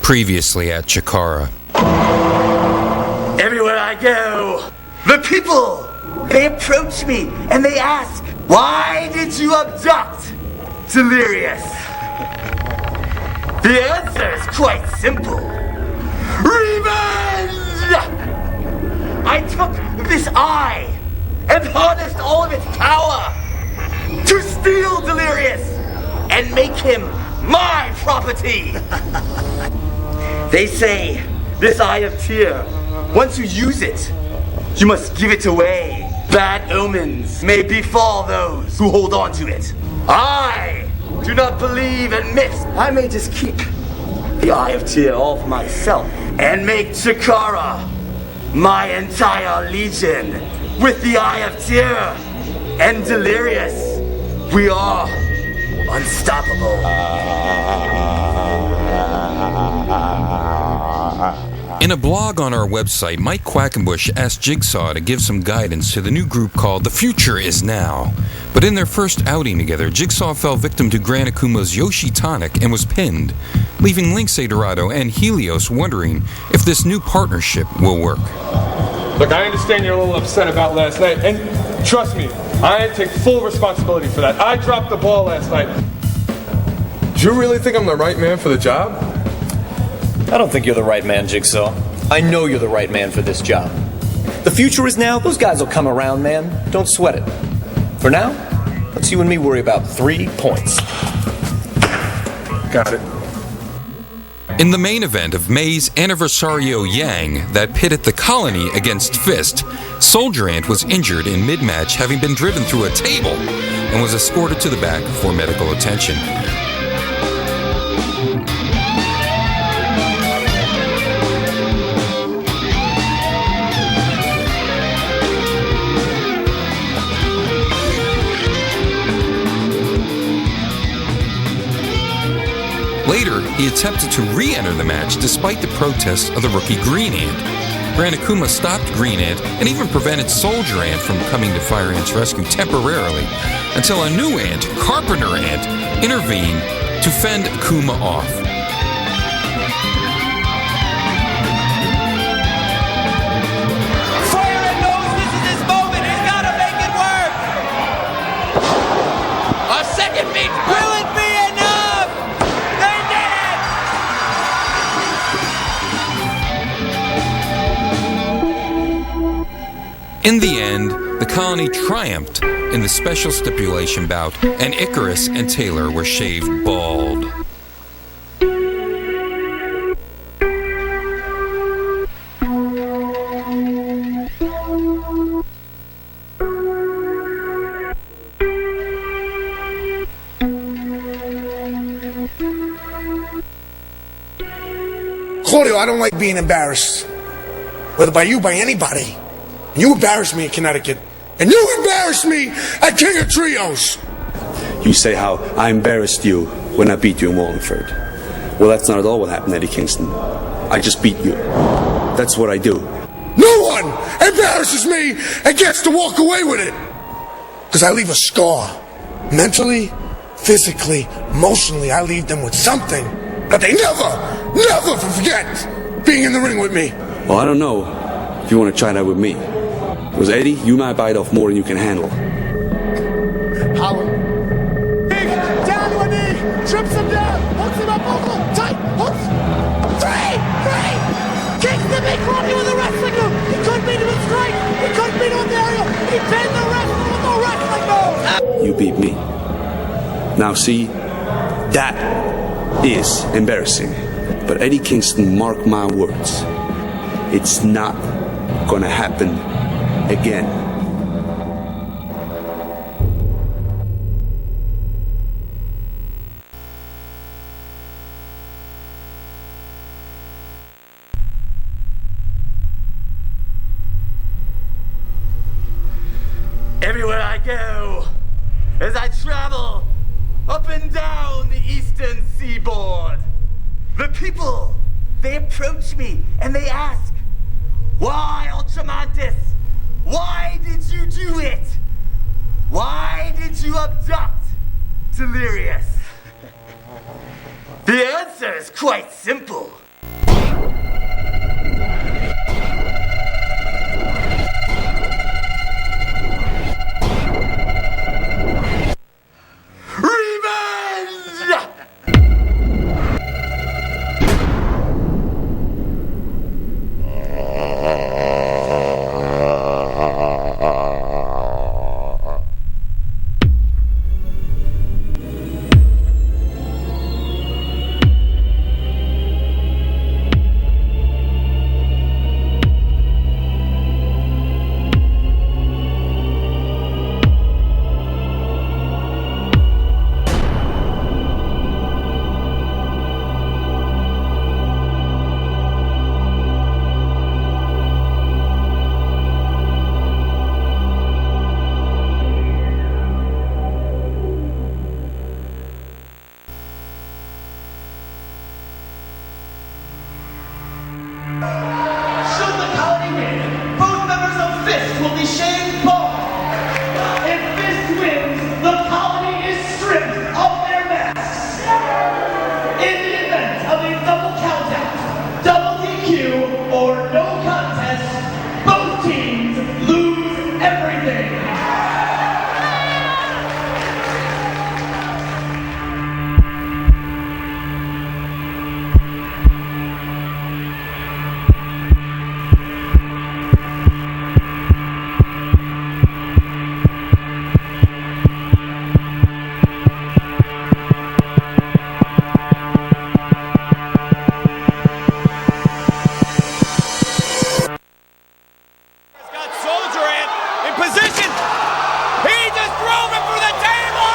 Previously at Chikara. Everywhere I go, the people, they approach me and they ask, why did you abduct Delirious? The answer is quite simple. Revenge! I took this eye and harnessed all of its power to steal Delirious and make him my property. They say this Eye of Tyr, once you use it, you must give it away. Bad omens may befall those who hold on to it. I do not believe in myths. I may just keep the Eye of Tyr all for myself and make Chikara my entire legion. With the Eye of Tyr and Delirious, we are unstoppable. In a blog on our website, Mike Quackenbush asked Jigsaw to give some guidance to the new group called The Future Is Now. But in their first outing together, Jigsaw fell victim to Gran Akuma's Yoshi Tonic and was pinned, leaving Link Dorado and Helios wondering if this new partnership will work. Look, I understand you're a little upset about last night, and trust me, I take full responsibility for that. I dropped the ball last night. Do you really think I'm the right man for the job? I don't think you're the right man, Jigsaw. I know you're the right man for this job. The future is now. Those guys will come around, man. Don't sweat it. For now, let's you and me worry about 3 points. Got it. In the main event of May's Anniversario Yang that pitted the Colony against Fist, Soldier Ant was injured in mid-match, having been driven through a table, and was escorted to the back for medical attention. Later, he attempted to re-enter the match despite the protests of the rookie Green Ant. Gran Akuma stopped Green Ant and even prevented Soldier Ant from coming to Fire Ant's rescue temporarily, until a new ant, Carpenter Ant, intervened to fend Akuma off. Fire Ant knows this is his moment. He's got to make it work. A second beat. Will it be enough? They did it! In the end, the Colony triumphed in the special stipulation bout, and Icarus and Taylor were shaved bald. Claudio, I don't like being embarrassed. Whether by you, by anybody. You embarrassed me in Connecticut. And you embarrassed me at King of Trios. You say how I embarrassed you when I beat you in Wallingford. Well, that's not at all what happened, Eddie Kingston. I just beat you. That's what I do. No one embarrasses me and gets to walk away with it. Because I leave a scar. Mentally, physically, emotionally, I leave them with something that they never forget being in the ring with me. Well, I don't know if you want to try that with me. Because, Eddie, you might bite off more than you can handle. Howard. Down to a knee. Trips him down. Hooks him up. Tight. Hooks. Three. Kicks the big Claudio with a wrestling move. He couldn't beat him with strike. He couldn't beat him with aerial. He pinned the wrestler with the wrestling move. You beat me. Now, see, that is embarrassing. But Eddie Kingston, mark my words, it's not gonna happen again. Everywhere I go, as I travel up and down the eastern seaboard, the people, they approach me and they ask, why, Ultramantis? Why did you do it? Why did you abduct Delirious? The answer is quite simple. Should the colony win, both members of FIST will be shamed bald. If FIST wins, the colony is stripped of their masks. In the event of a double countout, double DQ, or no contest, both teams lose everything. Got Soldier in position. He just drove it for the table.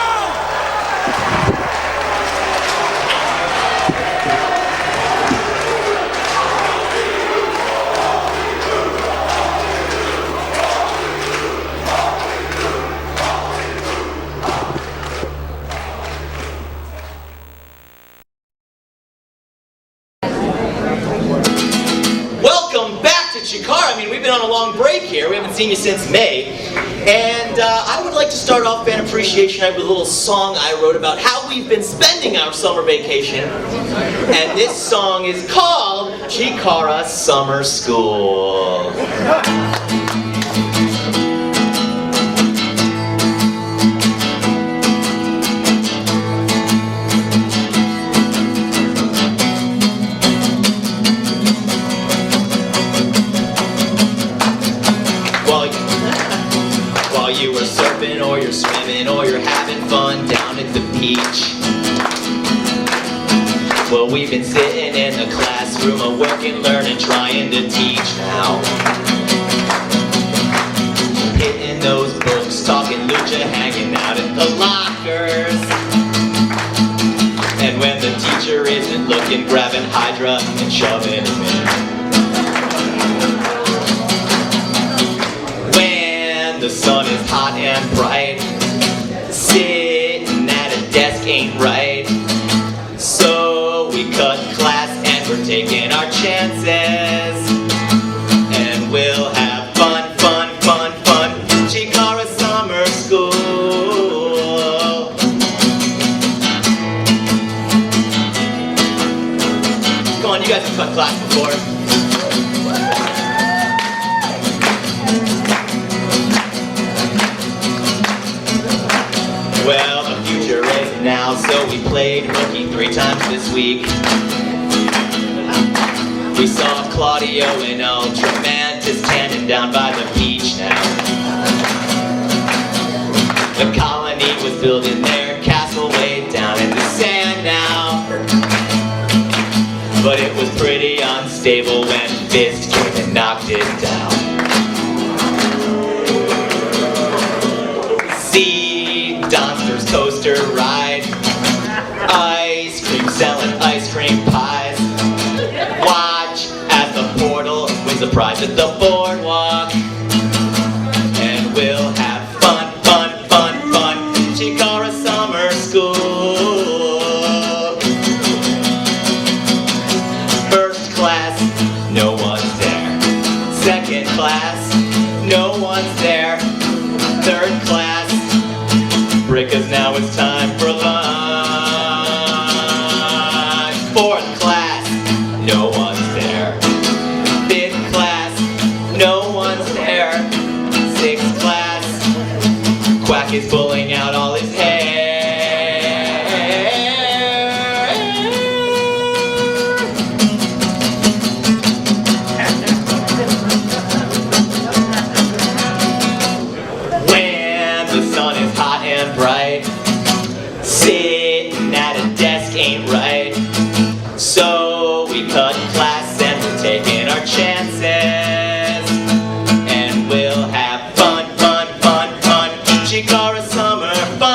Welcome back to Chikara. I mean, we've been on a long break here. We haven't seen you since May. And I would like to start off Fan Appreciation Night with a little song I wrote about how we've been spending our summer vacation. And this song is called Chikara Summer School. While you were surfing or you're swimming or you're having fun down at the beach. Well, we've been sitting in the classroom, working, learning, trying to teach now. Hitting those books, talking lucha, hanging out in the lockers. And when the teacher isn't looking, grabbing Hydra and shoving him in. The sun is hot and bright. Sitting at a desk ain't right. So we cut class and we're taking our chances. And we'll have fun, fun, fun, fun. Chikara Summer School. Come on, you guys have cut class before. Well, the future is now, so we played hooky 3 times this week. We saw Claudio and Ultramantis standing down by the beach now. The colony was building their castle way down in the sand now. But it was pretty unstable when Fist came and knocked it down. See Donster's coaster ride, ice cream selling ice cream pies. Watch as the portal wins a prize at the boardwalk. And we'll have fun, fun, fun, fun. Chikara Summer School. First class, no one's there. Second class, no one's there. Third class, because now it's time for lunch. Fourth class, no one's there. Fifth class, no one's there. Sixth class, Quack is pulling out all his hair. When the sun is hot and bright, sitting at a desk ain't right. So we cut class and we're taking our chances. And we'll have fun, fun, fun, fun. Chikara Summer Fun.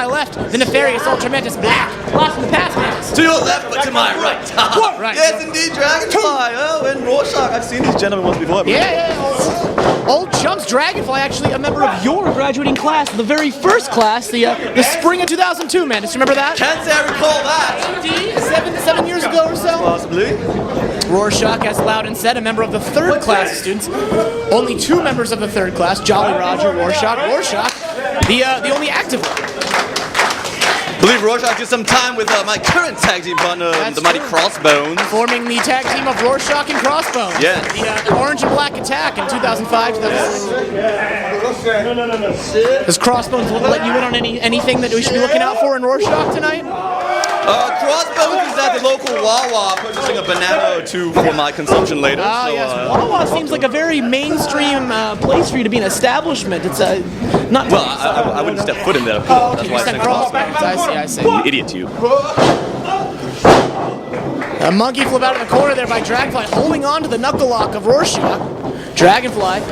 my left, the nefarious Ultra Mantis Black. Lost in the past, Mantis. To your left, but to my right. Right. Yes, indeed, Dragonfly. Oh, and Rorschach. I've seen these gentlemen once before. Yeah. Old chumps Dragonfly, actually a member of your graduating class, the very first class, the spring of 2002, Mantis. Remember that? Can't say I recall that. Indeed, seven years ago or so. Possibly. Rorschach, as Loudon said, a member of the third class of students. Only 2 members of the third class, Jolly Roger, Rorschach, the only active one. I believe Rorschach did some time with my current tag team partner, the Mighty Crossbones. Forming the tag team of Rorschach and Crossbones. Yes. The Orange and Black Attack in 2005, 2006. Does Crossbones let you in on anything that we should be looking out for in Rorschach tonight? Crossbones is at the local Wawa purchasing a banana or 2 for my consumption later. Yes. Wawa seems like a very mainstream place for you to be an establishment. It's not. Well, I wouldn't step foot in there. Oh, okay. That's why I said Crossbones. I see. You idiot, you. A monkey flip out of the corner there by Dragonfly, holding on to the knuckle lock of Rorschach. Dragonfly,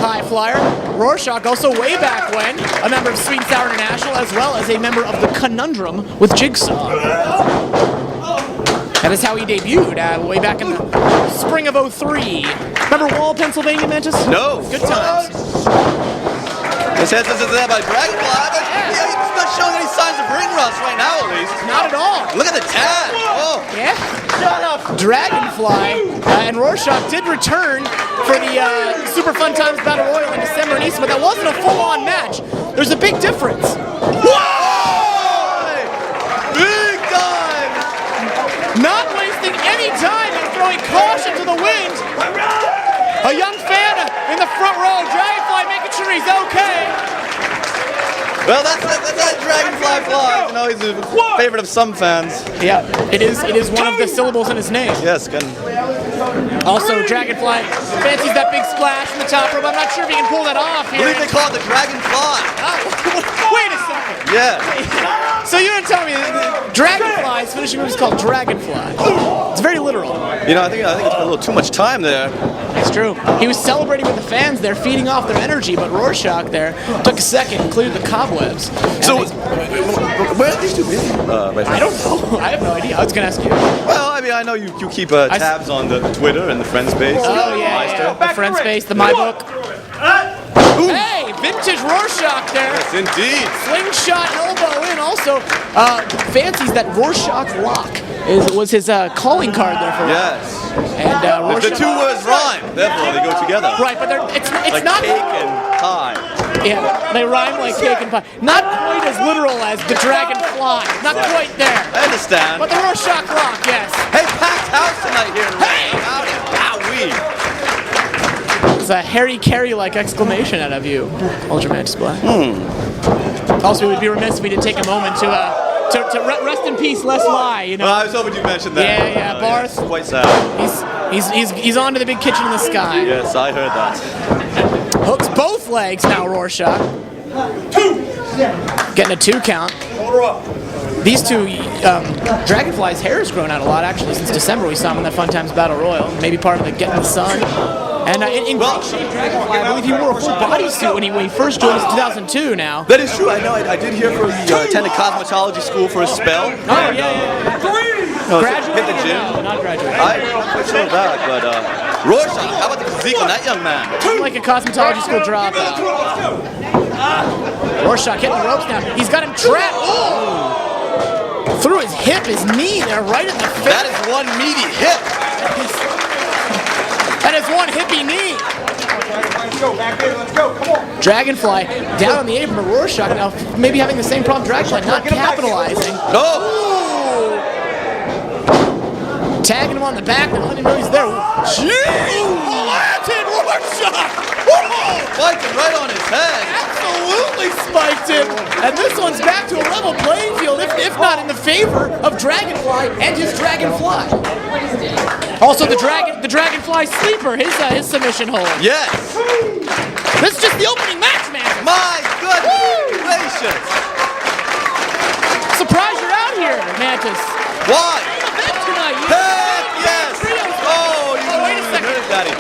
high flyer. Rorschach, also way back when, a member of Sweet and Sour International, as well as a member of the Conundrum with Jigsaw. That is how he debuted way back in the spring of '03. Remember Wall, Pennsylvania, Mantis? No. Good times. This is there by Dragonfly, but he's not showing any signs of ring rust right now, at least. Not at all. Look at the tan. Oh. Yeah. Shut up. Dragonfly and Rorschach did return for the Super Fun Times Battle Royal in December in Easton, but that wasn't a full-on match. There's a big difference. Whoa! Big time! Not wasting any time and throwing caution to the wind. A young fan in the front row, Dragonfly making sure he's okay. Well, that's Dragonfly Fly. You know, he's a favorite of some fans. Yeah, it is one of the syllables in his name. Yes, good. Also, Dragonfly fancies that big splash from the top rope. I'm not sure if he can pull that off I here. believe they call it the Dragonfly. Wait a second. Yeah. So you're gonna tell me that Dragonfly's finishing move is called Dragonfly? It's very literal. You know, I think it's been a little too much time there. It's true. He was celebrating with the fans there, feeding off their energy, but Rorschach there took a second, included the cobwebs. So, where are these two been? I don't know. I have no idea. I was gonna ask you. Well, I mean, I know you keep tabs on the Twitter and the friend space. Oh yeah. The friend space, the my book. Hey, vintage Rorschach there. Yes, indeed. Slingshot elbow in. Also, fancies that Rorschach lock was his calling card there for. Yes. And The 2 words rhyme, therefore they go together. Right, but it's like not cake and pie. Yeah, they rhyme like cake and pie. Not quite as literal as the Dragonfly. Not quite there. I understand. But the Rorschach lock, yes. Hey, packed house tonight here. Hey! It's a Harry Carey-like exclamation out of you, Ultra Mantis Black. Also, we would be remiss if we didn't take a moment to rest in peace, Les Lie. You know. Well, I was hoping you mentioned that. Yeah, Barth. It's quite sad. He's on to the big kitchen in the sky. Yes, I heard that. Hooks both legs now, Rorschach. 2. Getting a 2 count. These two, Dragonfly's hair has grown out a lot actually since December. We saw him in that Fun Times Battle Royal. Maybe part of the Get in the Sun. And in great shape, Dragonfly. I believe he wore a full bodysuit when he first joined us in 2002 now. That is true. I know. I did hear from he attended cosmetology school for a spell. Oh, yeah. Graduated hit the gym. or no? Not graduated. I'm not quite sure of that, but Rorschach, how about the physique on that young man? Like a cosmetology school dropout. Rorschach hitting the ropes now. He's got him trapped. Oh! Through his hip, his knee there, right in the face. That is one meaty hip. That is one hippie knee. Dragonfly down on the apron of Rorschach now, maybe having the same problem. Dragonfly not capitalizing. No. Tagging him on the back and letting him know he's there. Planted Rorschach! Spiked him right on his head. Absolutely spiked him. And this one's back to a level playing field, if not in the favor of Dragonfly and his Dragonfly. Also, the Dragonfly sleeper, his submission hold. Yes. This is just the opening match, man. My goodness gracious. Surprised you're out here, Mantis. Why? Tonight. Heck yes. Oh, you wait a second. heard it, Daddy.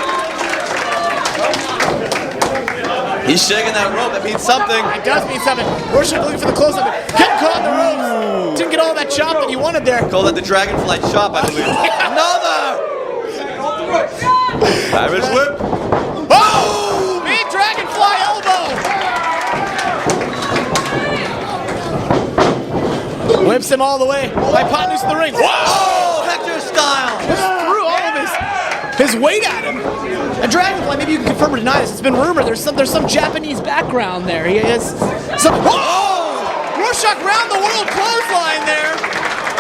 He's shaking that rope. That means something. It does mean something. Rorschach looking for the close-up. Getting caught in the ropes. Didn't get all that chop that you wanted there. Call that the Dragonfly chop, I believe. Another! Irish whip. Oh! Big Dragonfly elbow. Whips him all the way. Hypotenuse to the ring. Whoa! Hector style. Just threw all of his weight at him. A Dragonfly, maybe you can confirm or deny this. It's been rumored there's some Japanese background there. He has some. Whoa! Rorschach round the world clothesline there.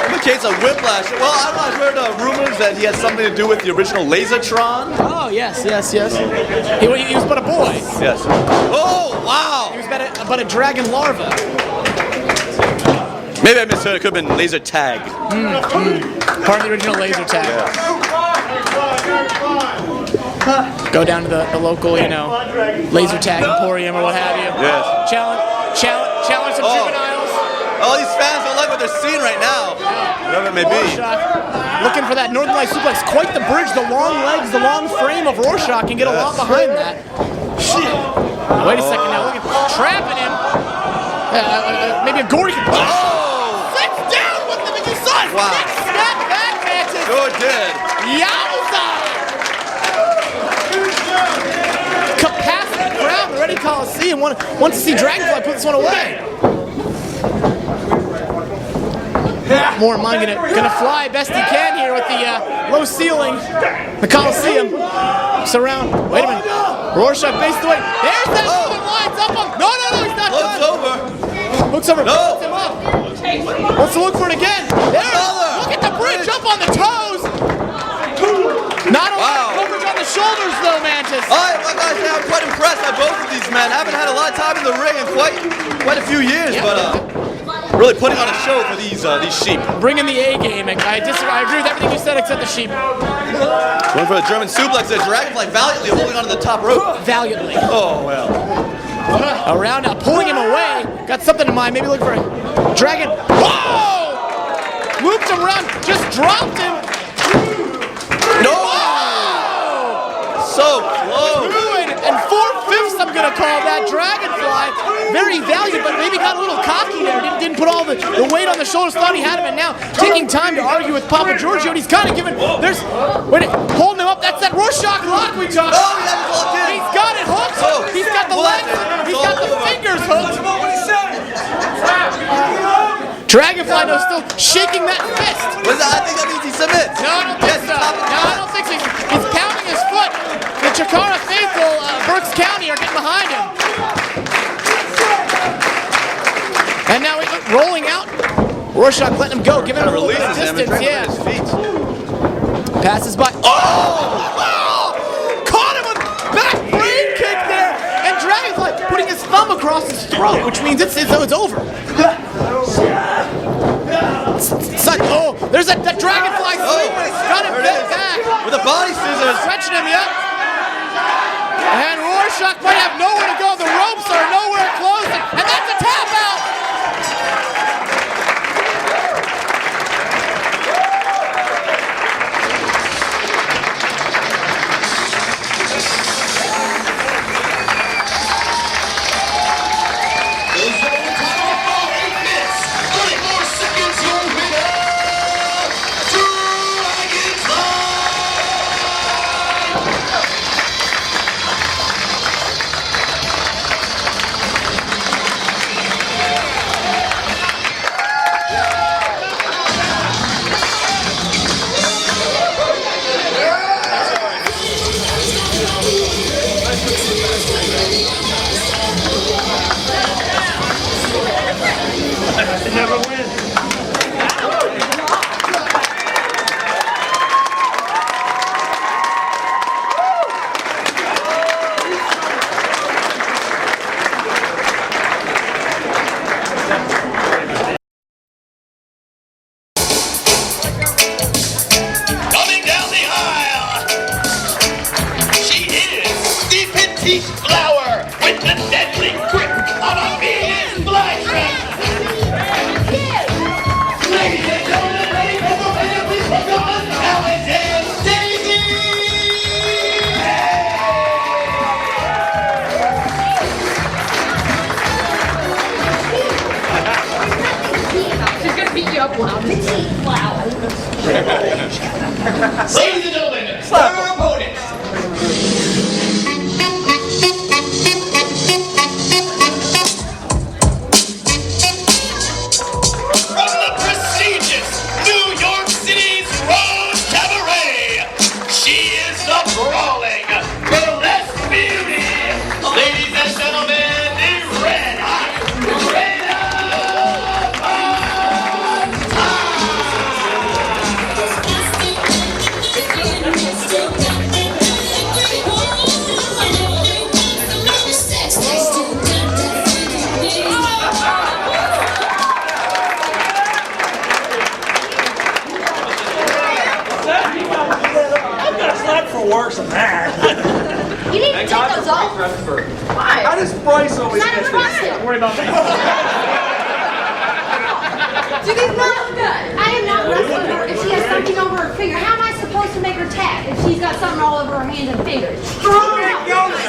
Indicates a whiplash. Well, I don't know. I've heard rumors that he had something to do with the original Lasertron. Oh yes. He was but a boy. Yes. Oh wow! He was but a dragon larva. Maybe I misheard. It could have been Laser Tag. Part of the original Laser Tag. Yeah. Go down to the local, Laser Tag Emporium or what have you. Yes. Challenge some juveniles. All these fans don't like what they're seeing right now. Whatever it may be. Rorschach looking for that Northern Light suplex. Quite the bridge, the long legs, the long frame of Rorschach can get a lot behind that. Wait a second now. Look at trapping him. Maybe a Gordy. Oh! Sits down with him and you saw it. Wow. Snap back, Mantis. Sure did. Yowza! Capacity crowd, the Ready Coliseum. Want to see Dragonfly put this one away. More mine gonna fly best he can here with the low ceiling. The Coliseum. Surround. Wait a minute. Rorschach faced away. There's that lines up on. No, he's not Looks done. over. Looks over. No. Puts him up. Wants to look for it again. There. Look at the bridge up on the toes. Not a lot of coverage on the shoulders though, Mantis. I gotta say, I'm quite impressed by both of these men. I haven't had a lot of time in the ring in quite a few years, but really putting on a show for these sheep. Bringing the A game. I agree with everything you said except the sheep. Going for a German suplex. The Dragonfly valiantly holding onto the top rope. Valiantly. Oh well. Around now, pulling him away. Got something in mind. Maybe look for a dragon. Whoa! Looped him around. Just dropped him. No! Whoa! So close. And 4/5 I'm gonna call that. Dragonfly. Very valiant, but maybe got a little cocky there. Didn't put all the weight on the shoulders. Thought he had him, and now taking time to argue with Papa Giorgio. And he's kind of giving. Holding him up. That's that Rorschach lock we talked. Oh, he had it locked in. He's got it hooked. Oh, he's got the legs. He's got the fingers hooked. Dragonfly though still shaking that fist. I think that means he submits. No, I don't think so. No, I don't think so. He's pounding his foot. The Chikara faithful, Berks County, are getting behind him. And now he's rolling out. Rorschach letting him go, giving him a little bit of distance. Yeah. His feet. Passes by. Oh! Caught him with back brain kick there. And Dragonfly putting his thumb across his throat, which means it's over. There's that Dragonfly sleeper. Got him bent back. With the body scissors. Stretching him, yep. And Rorschach might have nowhere to go. The ropes are nowhere closing. And that's a tap out. Never win. Coming down the aisle, she is the petite flower with the deadly grip of a Venus flytrap. Ladies and gentlemen, ready for the winner, please welcome Alexander Daisy. Ladies and gentlemen, our opponents. From the prestigious New York City's Rose Cabaret, she is the brawling burlesque beauty. Ladies and gentlemen, the red hot Rena I'm gonna slap for worse than that. You need to take those off. Why? How does Bryce always Not get in this? the Don't worry about me. Do these not good? I am not wrestling her if she has something over her finger. How am I supposed to make her tap if she's got something all over her hands and fingers? Take them off.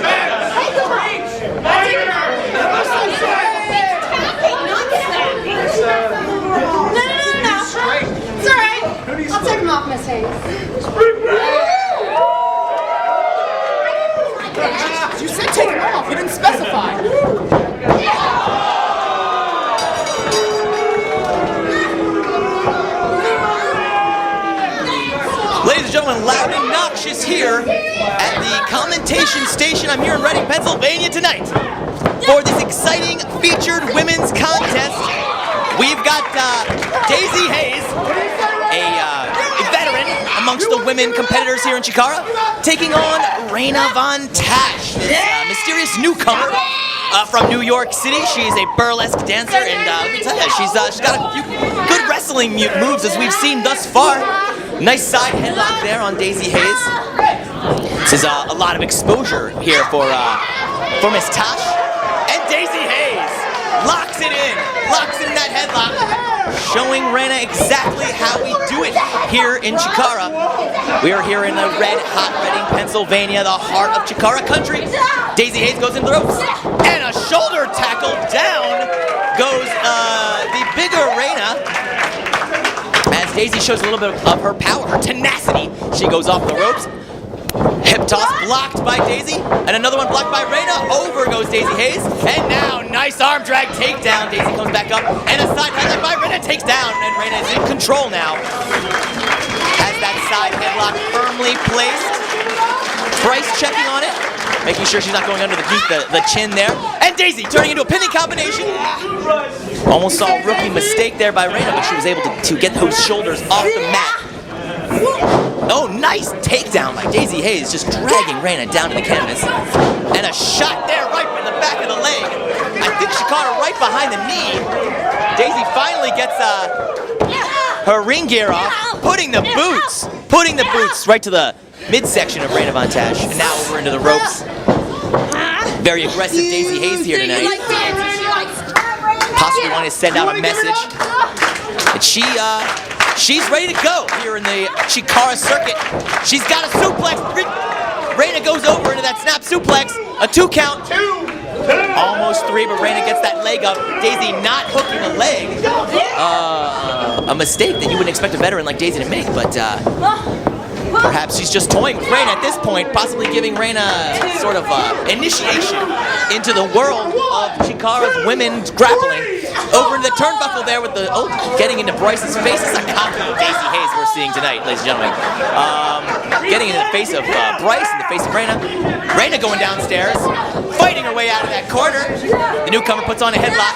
Take them off. No. It's all right. I'll take them off, Miss Hayes. You said take them off. You didn't specify. Ladies and gentlemen, Loud and Noxious here at the commentation station. I'm here in Reading, Pennsylvania tonight for this exciting featured women's contest. We've got Daisy Hayes, a veteran amongst the women competitors here in Chikara, taking on Raina Von Tash, this mysterious newcomer from New York City. She is a burlesque dancer, and let me tell you, she's got a few good wrestling moves as we've seen thus far. Nice side headlock there on Daisy Hayes. This is a lot of exposure here for Miss Tash. And Daisy Hayes locks it in that headlock, showing Raina exactly how we do it here in Chikara. We are here in the red hot Reading, Pennsylvania, the heart of Chikara country. Daisy Hayes goes into the ropes, and a shoulder tackle down goes the bigger Raina. As Daisy shows a little bit of her power, her tenacity, she goes off the ropes. Hip toss blocked by Daisy, and another one blocked by Raina. Over goes Daisy Hayes, and now nice arm drag takedown. Daisy comes back up, and a side headlock by Raina takes down, and Raina is in control now. Has that side headlock firmly placed. Bryce checking on it, making sure she's not going under the chin there. And Daisy turning into a pinning combination. Almost saw a rookie mistake there by Raina, but she was able to get those shoulders off the mat. Oh, nice takedown by Daisy Hayes, just dragging Raina down to the canvas. And a shot there right in the back of the leg. I think she caught her right behind the knee. Daisy finally gets her ring gear off, putting the boots right to the midsection of Raina Von Tash. And now over into the ropes. Very aggressive Daisy Hayes here tonight. Possibly wanting to send out a message. And she's ready to go here in the Chikara circuit. She's got a suplex. Raina goes over into that snap suplex. A 2 count. Almost 3, but Raina gets that leg up. Daisy not hooking a leg. A mistake that you wouldn't expect a veteran like Daisy to make, but perhaps she's just toying with Raina at this point, possibly giving Raina sort of initiation into the world of Chikara's women's grappling. Over into the turnbuckle there with the, getting into Bryce's face. It's a copy of Daisy Hayes we're seeing tonight, ladies and gentlemen. Getting into the face of Bryce and the face of Raina. Raina going downstairs, fighting her way out of that corner. The newcomer puts on a headlock.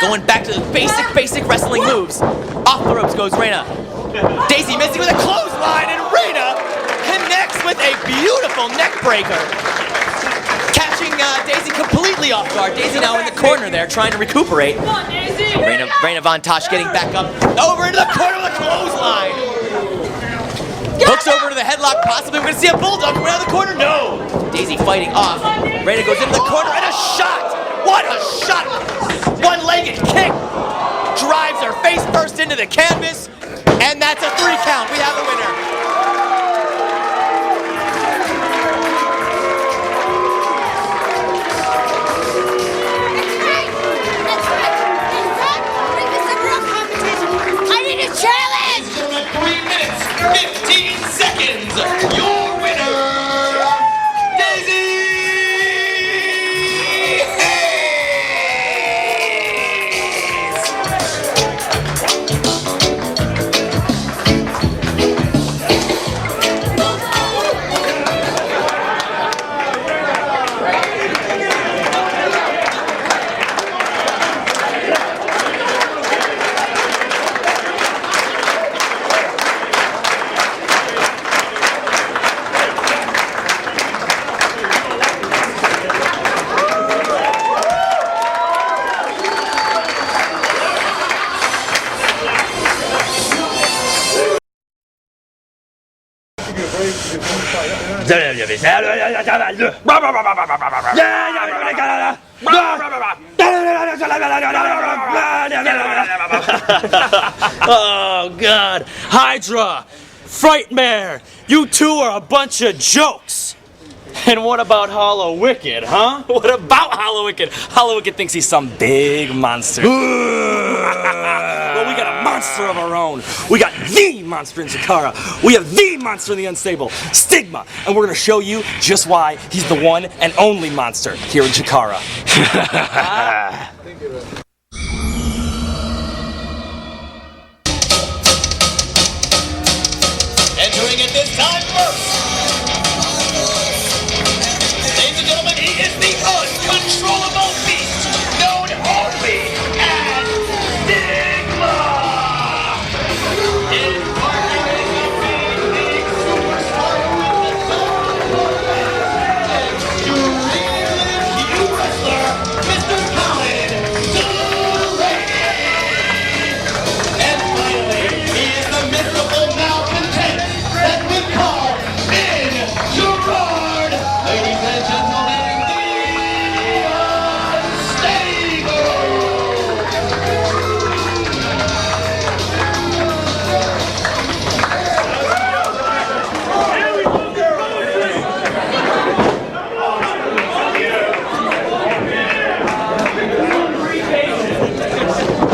Going back to the basic wrestling moves. Off the ropes goes Raina. Daisy missing with a clothesline, and Raina connects with a beautiful neck breaker. Catching Daisy completely off guard. Daisy now in the corner there, trying to recuperate. Raina Von Tash getting back up. Over into the corner with a clothesline. Hooks over to the headlock, possibly. We're going to see a bulldog come out of the corner. No! Daisy fighting off. Raina goes into the corner, and a shot! What a shot! One-legged kick. Drives her face first into the canvas. And that's a 3 count. We have a winner. I need a challenge! Oh, God. Hydra, Frightmare, you two are a bunch of jokes. And what about Hollow Wicked, huh? What about Hollow Wicked? Hollow Wicked thinks he's some big monster. Well, we got a monster of our own. We got the monster in Chikara. We have the monster in the Unstable, Stigma. And we're going to show you just why he's the one and only monster here in Chikara. Entering at this time first. Ladies and gentlemen, he is the uncontrollable beast, known only as Stigma. His partner is the big superstar with the extreme wrestler, Mr. Colin Delaney. And finally, he is the miserable malcontent that we call Ben Gerard. Ladies and gentlemen, the Unstable.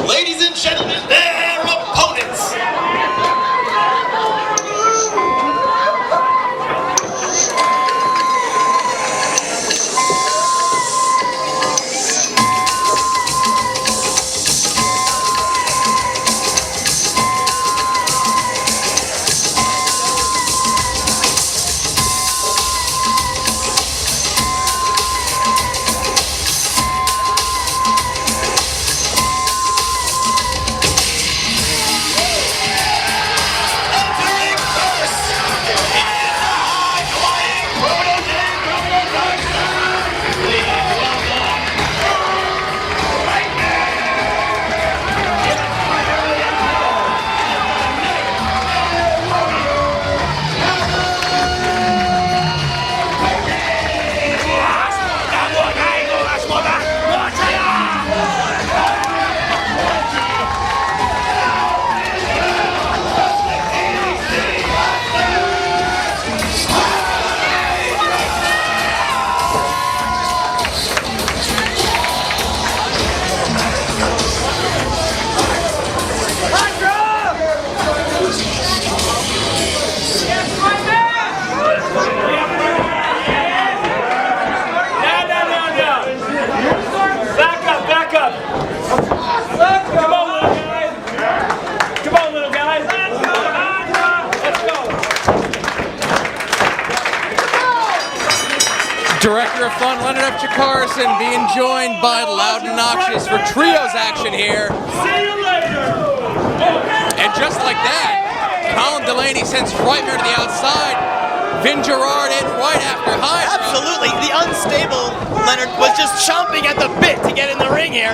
Ladies and gentlemen, their opponents. Entering first is the high-flying protege Robo-Doctor. Please welcome right Back up. Come on, little guys. Let's go. Director of Fun, Leonard F. Chikarson, being joined by Loud and Noxious for trios action here. See you later. And just like that, Colin Delaney sends Frightmare to the outside. Vin Gerard in right after Hydra. Absolutely. The Unstable, Leonard, was just chomping at the bit to get in the ring here.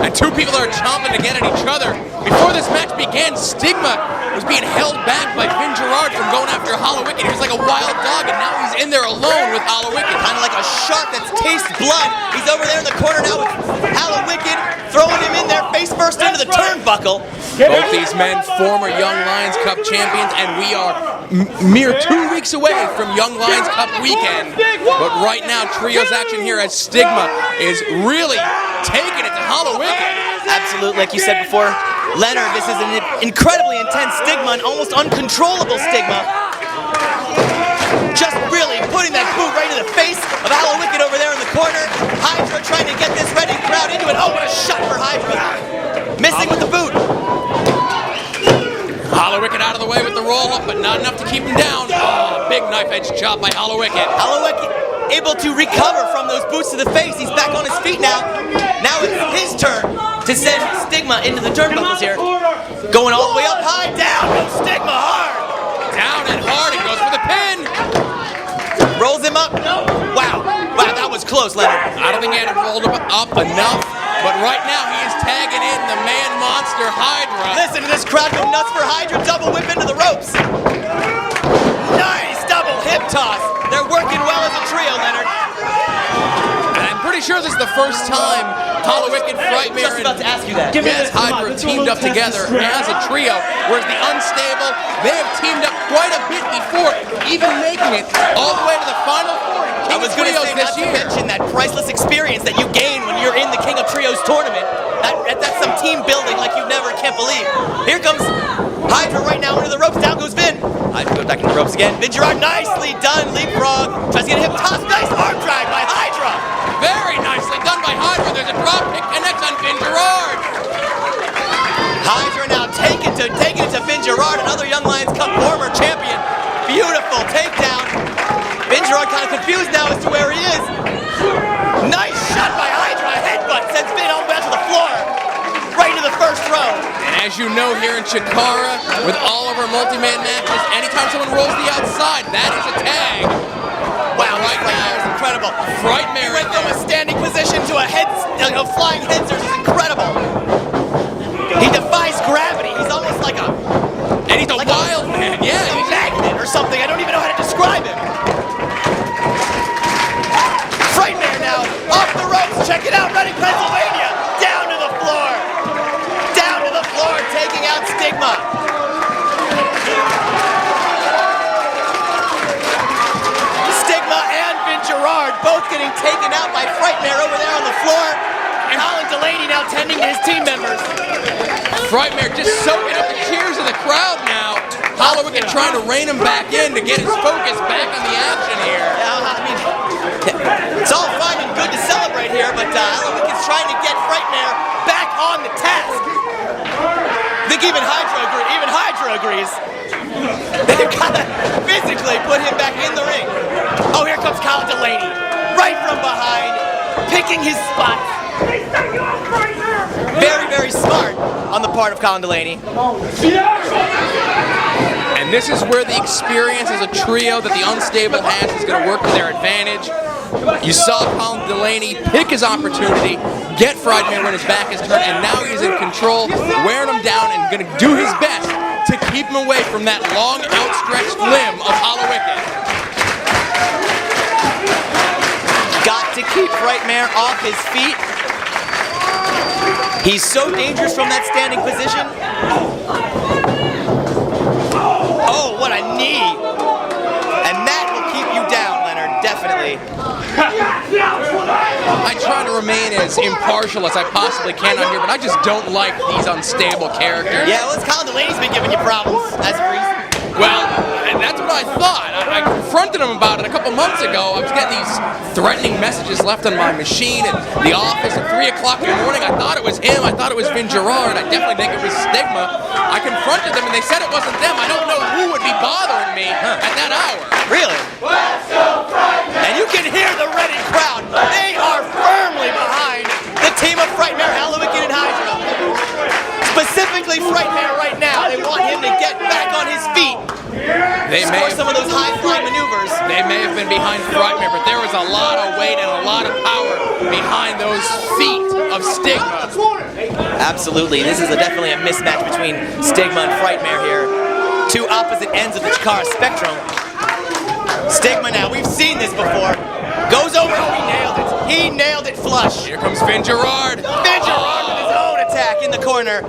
And two people are chomping to get at each other. Before this match began, Stigma was being held back by Vin Gerard from going after Hollow Wicked. He was like a wild dog, and now he's in there alone with Hollow Wicked. Kind of like a shark that's tastes blood. He's over there in the corner now with Hollow Wicked, throwing him in there face first into the turnbuckle. Both these men, former Young Lions Cup champions, and we are mere 2 weeks away from Young Lions Cup weekend. But right now, trios action here as Stigma is really taking it to Hollow Wicked. Absolutely, like you said before, Leonard, this is an incredibly intense Stigma, an almost uncontrollable Stigma. Just really putting that boot right in the face of Hollow Wicked over there in the corner. Hydra trying to get this ready crowd into it. Oh, what a shot for Hydra. Missing with the boot. Hollow Wicked out of the way with the roll up, but not enough to keep him down. Oh, big knife edge chop by Hollow Wicked. Hollow Wicked able to recover from those boots to the face. He's back on his feet now. Now it's his turn to send Stigma into the turnbuckles here. Going all the way up high, down. Stigma hard. Down and hard, and goes for the pin. Rolls him up. Wow, that was close, Leonard. I don't think he had it rolled up enough, but right now he is tagging in the man monster Hydra. Listen to this crowd go nuts for Hydra. Double whip into the ropes. Nice double hip hip toss. They're working well as a trio, Leonard. I'm pretty sure this is the first time Hollow Wicked, Frightmare, Just about to ask you that. and Hydra have teamed up together as a trio, whereas the Unstable, they have teamed up quite a bit before, even making it all the way to the Final Four in King I was of going to Trios say, this not to year. mention that priceless experience that you gain when you're in the King of Trios tournament. That's some team building like you never can't believe. Here comes Hydra right now into the ropes. Down goes Vin. Hydra goes back into the ropes again. Vin Gerard, nicely done. Leapfrog. Tries to get a hip toss. Nice arm drag by Hydra. Very nicely done by Hydra. There's a drop kick, connects on Vin Gerard. Hydra now taking it to Vin Gerard, another Young Lions Cup former champion. Beautiful takedown. Vin Gerard kind of confused now as to where he is. Nice shot by Hydra. A headbutt sends Vin on back to the floor. Right into the first row. And as you know here in Chikara, with all of our multi-man matches, anytime someone rolls the outside, that is a tag. Wow, right now is incredible. Frightmare He went from a standing position to a flying head surge. Is incredible. He defies gravity. He's almost like a... And he's a wild man, yeah. He's a magnet or something. I don't even know how to describe him. Frightmare now, off the ropes. Check it out, Reading, Pennsylvania. Down to the floor. Down to the floor, taking out Stigma. Stigma and Vin Gerard both getting taken out by Frightmare over there on the floor. And Colin Delaney now tending to his team members. Frightmare just soaking up the cheers of the crowd now. Hollow Wicked trying to rein him back in to get his focus back on the action here. I mean, it's all fine and good to celebrate here, but Hollow Wicked's trying to get Frightmare back on the task. I think even Hydra agrees. They've got to physically put him back in the ring. Oh, here comes Colin Delaney, right from behind, picking his spots. Very, very smart on the part of Colin Delaney. And this is where the experience as a trio that the Unstable has is going to work to their advantage. You saw Colin Delaney pick his opportunity, get Frightmare when his back is turned, and now he's in control, wearing him down and going to do his best to keep him away from that long, outstretched limb of Hollow Wicked. Got to keep Frightmare off his feet. He's so dangerous from that standing position. Oh, what a knee. And that will keep you down, Leonard, definitely. I try to remain as impartial as I possibly can on here, but I just don't like these unstable characters. Yeah, well, it's Colin Delaney's been giving you problems as of recent. Well, and that's what I thought. I confronted him about it a couple months ago. I was getting these threatening messages left on my machine at the office at 3 o'clock in the morning. I thought it was him. I thought it was Vin Gerard. I definitely think it was Stigma. I confronted them, and they said it wasn't them. I don't know who would be bothering me at that hour. Really? And you can hear the Reading crowd. They are firmly behind the team of Frightmare, Hollow Wicked, and Hydra. Specifically Frightmare right now. They want him to get back on his feet. They score some of those high-flying maneuvers. They may have been behind Frightmare, but there was a lot of weight and a lot of power behind those feet of Stigma. Absolutely. This is definitely a mismatch between Stigma and Frightmare here. Two opposite ends of the Chikara spectrum. Stigma now, we've seen this before. Goes over, oh, he nailed it. He nailed it flush. Here comes Vin Gerard. Vin Gerard with his own attack in the corner.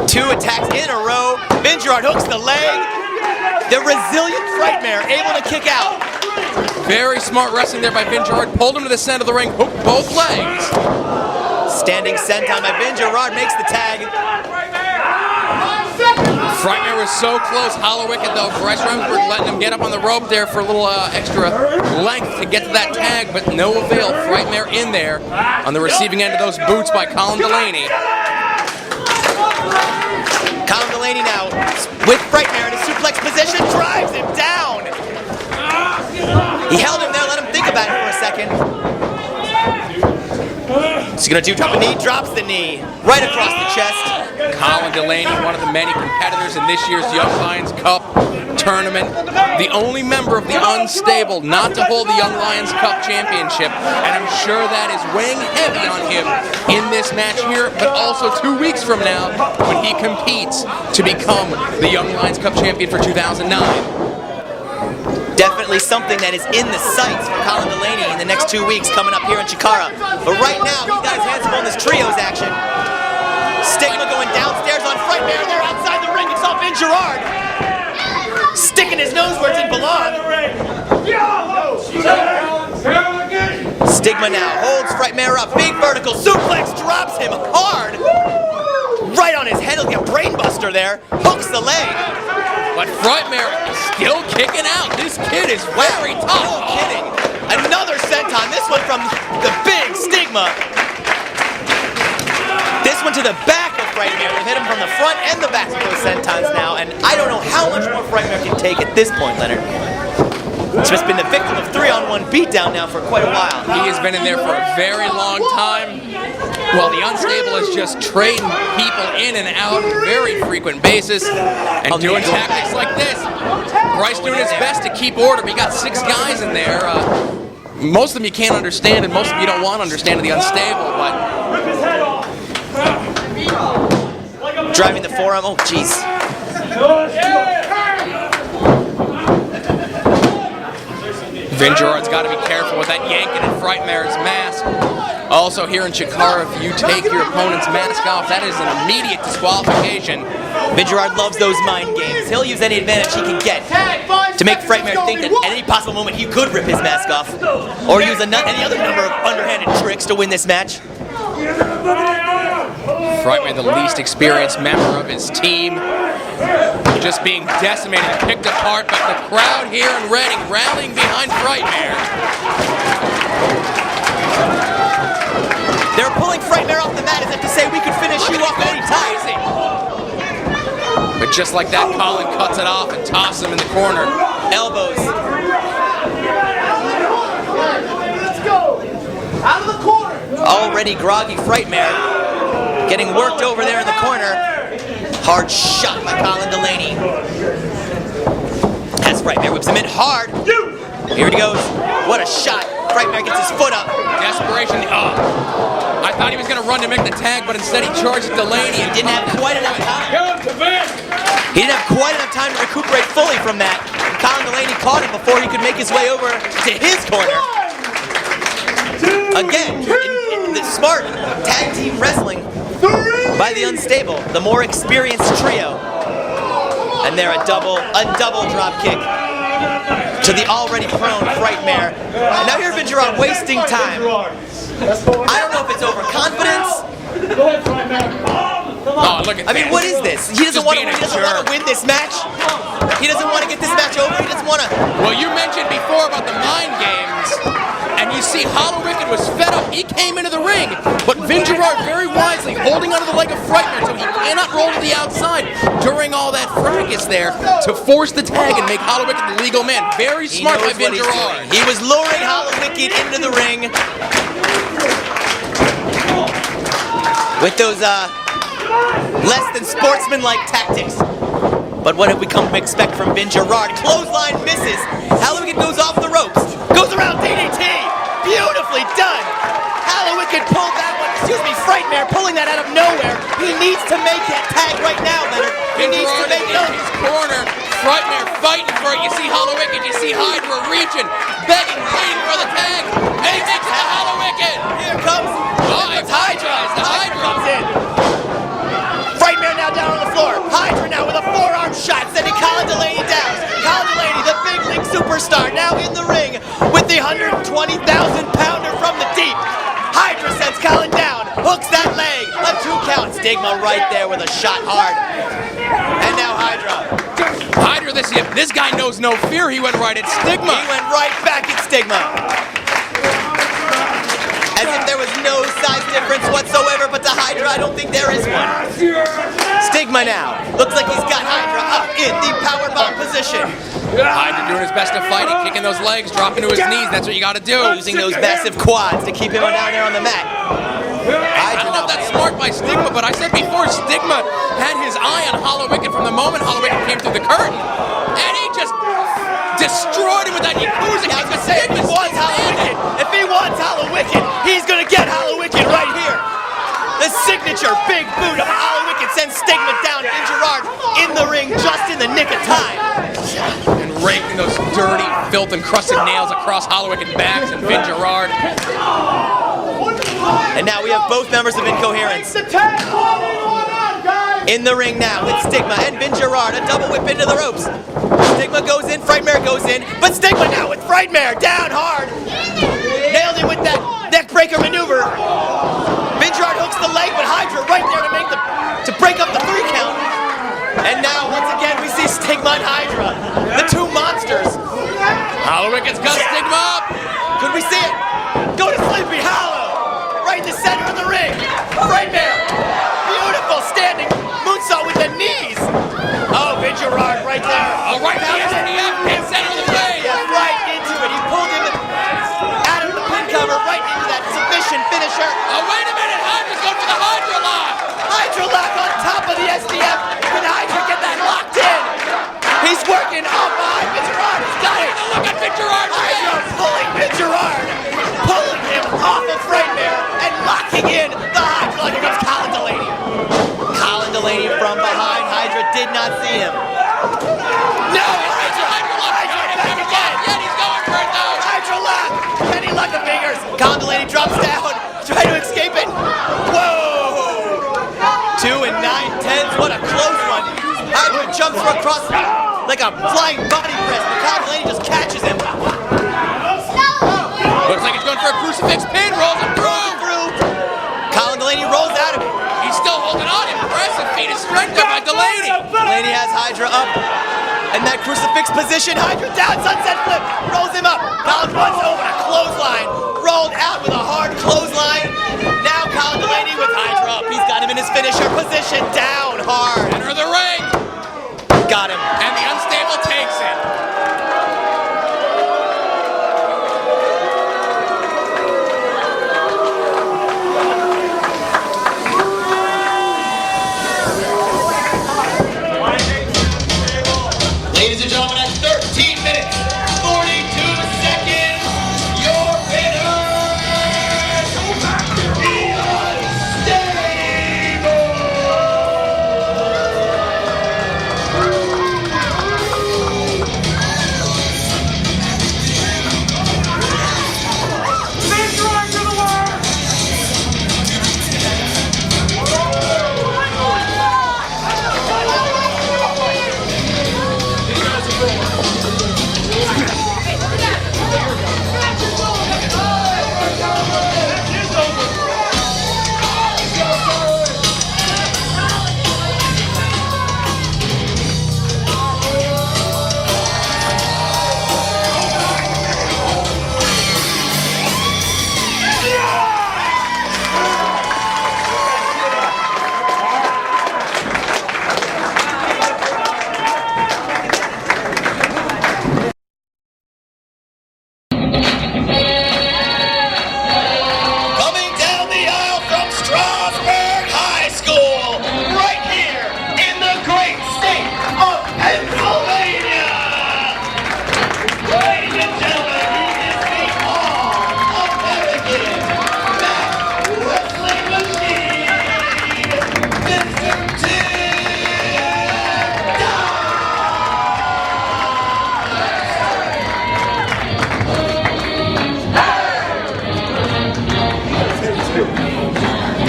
Two attacks in a row. Vin Gerard hooks the leg. The resilient Frightmare able to kick out. Very smart wrestling there by Vin Gerard. Pulled him to the center of the ring, hooked both legs. Standing senton by Vin Gerard makes the tag. Frightmare was so close. Hollow Wicked, though. Bryce Remsburg letting him get up on the rope there for a little extra length to get to that tag, but no avail. Frightmare in there on the receiving end of those boots by Colin Delaney. Colin Delaney now with Frightmare in a suplex position, drives him down. He held him there, let him think about it for a second. He's gonna drop a knee, drops the knee right across the chest. Colin Delaney, one of the many competitors in this year's Young Lions Cup tournament. The only member of the Unstable not to hold the Young Lions Cup championship. And I'm sure that is weighing heavy on him in this match here, but also 2 weeks from now when he competes to become the Young Lions Cup champion for 2009. Definitely something that is in the sights for Colin Delaney in the next 2 weeks coming up here in Chikara. But right now, he's got his hands full in this trios action. Stigma going downstairs on Frightmare. They're outside the ring. It's off in Gerard. Sticking his nose where it didn't belong. Stigma now holds Frightmare up. Big vertical suplex, drops him hard. Right on his head. He'll get brainbuster there. Hooks the leg. But Frightmare is still kicking out. This kid is very tough. No kidding. Another senton. This one from the big Stigma. This one to the back of Frightmare. We've hit him from the front and the back of those sentons now, and I don't know how much more Frightmare can take at this point, Leonard. He's just been the victim of 3-on-1 beatdown now for quite a while. He has been in there for a very long time. While the Unstable is just trading people in and out on a very frequent basis and doing tactics like this. Bryce doing his best to keep order, but you got 6 guys in there. Most of them you can't understand, and most of them you don't want to understand in the Unstable, but... Driving the forearm, oh jeez. Vin Gerard's got to be careful with that yanking and Frightmare's mask. Also here in Chikara, if you take your opponent's mask off, that is an immediate disqualification. Vin Gerard loves those mind games. He'll use any advantage he can get to make Frightmare think that at any possible moment he could rip his mask off, or use any other number of underhanded tricks to win this match. Frightmare, the least experienced member of his team, just being decimated and picked apart, but the crowd here in Reading rallying behind Frightmare. They're pulling Frightmare off the mat as if to say we could finish you off any time. But just like that, Colin cuts it off and tosses him in the corner. Elbows. Let's go! Out of the corner! Already groggy Frightmare getting worked over there in the corner. Hard shot by Colin Delaney. As Frightmare whips him in hard. Here he goes. What a shot. Frightmare gets his foot up. Desperation. Oh. I thought he was going to run to make the tag, but instead he charged Delaney. He didn't have quite enough time. He didn't have quite enough time to recuperate fully from that. Colin Delaney caught him before he could make his way over to his corner. Again, in the smart tag team wrestling by the Unstable, the more experienced trio. And there a double drop kick to the already prone Frightmare. And now here's Vin Gerard wasting time. I don't know if it's overconfidence. Oh, look at I mean, what is this? He doesn't want to win this match. He doesn't want to get this match over. He doesn't want to. Well, you mentioned before about the mind games, and you see Hollow Wicked was fed up. He came into the ring, but Vin Gerard very wisely holding onto the leg of Frightmare so he cannot roll to the outside during all that fracas there to force the tag and make Hollow Wicked the legal man. Very smart by Vin Gerard. He was luring Hollow Wicked into the ring with those less than sportsmanlike tactics. But what have we come to expect from Vin Gerard? Clothesline misses. Hollow Wicked goes off the ropes. Goes around DDT. Beautifully done. Hollow Wicked pulled that one. Excuse me, Frightmare pulling that out of nowhere. He needs to make that tag right now, Leonard. He needs to make in his corner. Frightmare fighting for it. You see Hollow Wicked. You see Hydra reaching, begging, waiting for the tag. And he makes it to Hollow Wicked. Here comes Hydra. The Hydra comes in. Frightmare now down on the floor. Hydra now with a forearm shot, sending Colin Delaney down. Colin Delaney, the big league superstar, now in the ring with the 120,000-pounder from the deep. Hydra sends Colin down, hooks that leg, a 2 count. Stigma right there with a shot hard. And now Hydra. Hydra, this guy knows no fear. He went right at Stigma. He went right back at Stigma. As if there was no size difference whatsoever, but to Hydra, I don't think there is one. Stigma now. Looks like he's got Hydra up in the powerbomb position. Hydra doing his best to fight it, kicking those legs, dropping to his knees. That's what you got to do. Using those massive quads to keep him down there on the mat. I don't know if that's smart by Stigma, but I said before, Stigma had his eye on Hollow Wicked from the moment Hollow Wicked came through the curtain. And he just destroyed him with that Yakuza. I was gonna say, if he wants Hollow Wicked, he's gonna get Hollow Wicked right here. The signature big boot of Hollow Wicked sends Stigma down and Gerard in the ring just in the nick of time. And raking those dirty, filth-encrusted nails across Hollow Wicked's backs and Vin Gerard. And now we have both members of Incoherence in the ring now with Stigma and Vin Gerard. A double whip into the ropes. Stigma goes in, Frightmare goes in, but Stigma now with Frightmare down hard. Nailed him with that neckbreaker maneuver. Vin Gerard hooks the leg, but Hydra right there to break up the 3 count. And now once again we see Stigma and Hydra, the two monsters. Hollow Wicked's got Stigma up. Could we see it? Go to Sleepy Hollow! Right in the center of the ring! Frightmare! Beautiful standing moonsault with the knees! Oh, Vin Gerard right there! Oh, right there, SDF, pin center of the ring! Yeah, right into it. He pulled him out of the pin cover right into that submission finisher. Oh, wait a minute! Hydra's going for the Hydra lock! Hydra lock on top of the SDF. Can Hydra get that locked in? He's working off behind Vin Gerard. He's got it! Look at Vin Gerard! Hydra pulling Vin Gerard! Pulling him off of Frightmare and locking in the Hydra. Here comes Colin Delaney. Colin Delaney from behind. Hydra did not see him. No! Hydra lock! Hydra back again! Yeah, he's going for it though! Hydra lock! Penny luck of fingers. Colin Delaney drops down. Trying to escape it. Whoa! 2 and 9/10. What a close one. Hydra jumps across like a flying body press, but Colin Delaney just catches him. Looks like he's going for a crucifix pin, rolls him through. Colin Delaney rolls out of it. He's still holding on. Impressive feat of strength there by Delaney. Delaney has Hydra up. And that crucifix position, Hydra down, sunset flip, rolls him up. Colin runs over a clothesline, rolled out with a hard clothesline. Now Colin Delaney with Hydra up. He's got him in his finisher position, down hard. Enter the ring. Got him. And the unstable takes it. Ladies and gentlemen, at 13 minutes, 42 seconds, your winner, the Coming down the aisle from Strasburg High School, right here in the great state of Pennsylvania. Ladies and gentlemen, he is the all-American Mac Wrestling Machine, Mr. Tim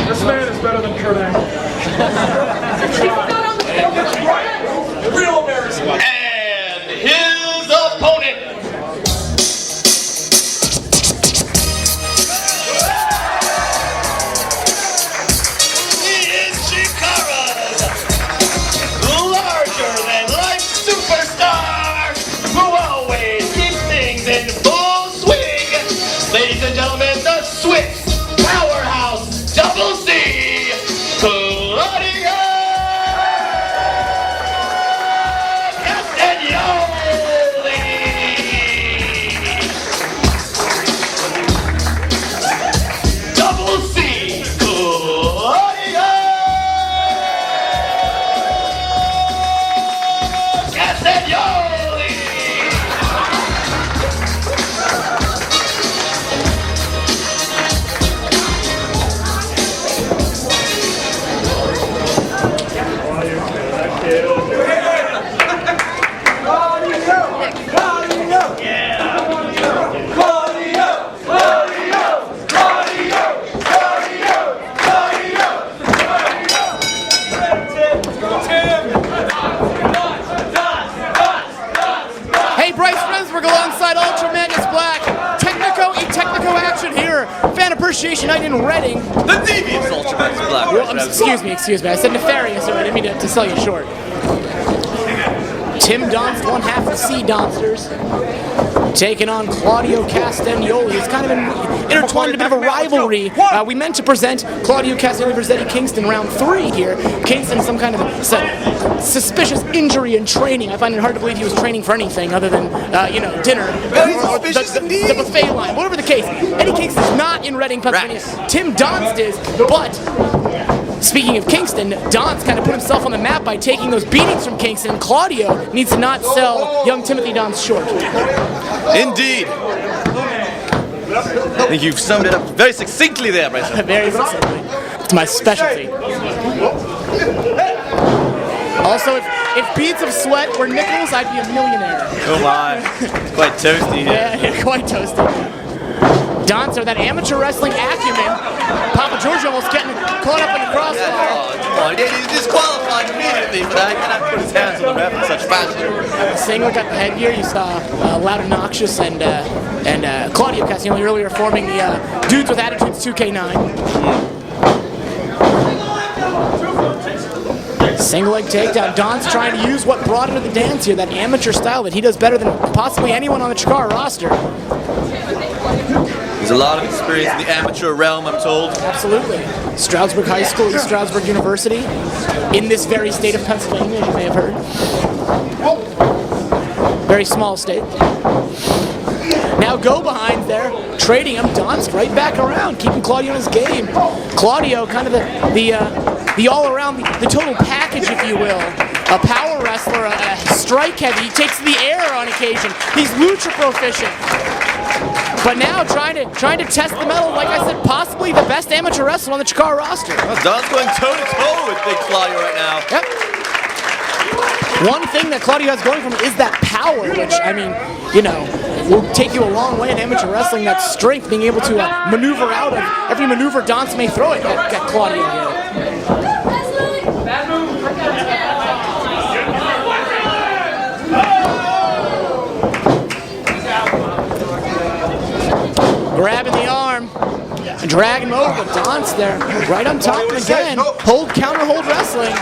This man is better than Kurt Angle. Real American. and his opponent. He is Chikara's larger-than-life superstar who always keeps things in full swing. Ladies and gentlemen, the Swiss powerhouse Double C, Claudia Castagnoli. Bryce Rensburg alongside Ultra Magnus Black. Technico action here. Fan Appreciation Night in Reading. The devious Ultra Magnus Black. Well, excuse me. I said nefarious, so I didn't mean to sell you short. Tim Donst, one half of the Sea Donsters, taking on Claudio Castagnoli. It's kind of intertwined a bit of a rivalry. We meant to present Claudio Castagnoli versus Eddie Kingston round 3 here. Kingston, some kind of suspicious injury in training. I find it hard to believe he was training for anything other than, dinner. Or the buffet line. Whatever the case, Eddie Kingston's not in Reading, Pennsylvania. Tim Donst is, but speaking of Kingston, Donst kind of put himself on the map by taking those beatings from Kingston. Claudio needs to not sell young Timothy Donst short. Indeed. I think you've summed it up very succinctly there, Bryson. Very succinctly. It's my specialty. Also, if beads of sweat were nickels, I'd be a millionaire. Oh my. It's quite toasty here. Yeah, quite toasty. Donst, that amateur wrestling acumen. Papa George almost getting caught up in the crossfire. Oh, he's disqualified immediately for that. He cannot put his hands on the ref in such fashion. Singler got the headgear. You saw Loud and Noxious and Claudio Castagnoli earlier forming the Dudes with Attitudes 2K9. Single leg takedown. Donst trying to use what brought him to the dance here, that amateur style that he does better than possibly anyone on the Chikara roster. There's a lot of experience in the amateur realm, I'm told. Absolutely. Stroudsburg High School, East Stroudsburg University, in this very state of Pennsylvania, as you may have heard. Very small state. Now go behind there, trading him. Donst right back around, keeping Claudio in his game. Claudio, kind of the all-around, the total package, if you will. A power wrestler, a strike heavy. He takes the air on occasion. He's lucha proficient. But now trying to test the metal, like I said, possibly the best amateur wrestler on the Chikara roster. Well, Don's going toe-to-toe with Big Claudio right now. Yep. One thing that Claudio has going for him is that power, which, I mean, will take you a long way in amateur wrestling. That strength, being able to maneuver out of every maneuver Donst may throw it at Claudio here. Grabbing the arm, dragging him over. Donst there, right on top of him again. Counter hold wrestling.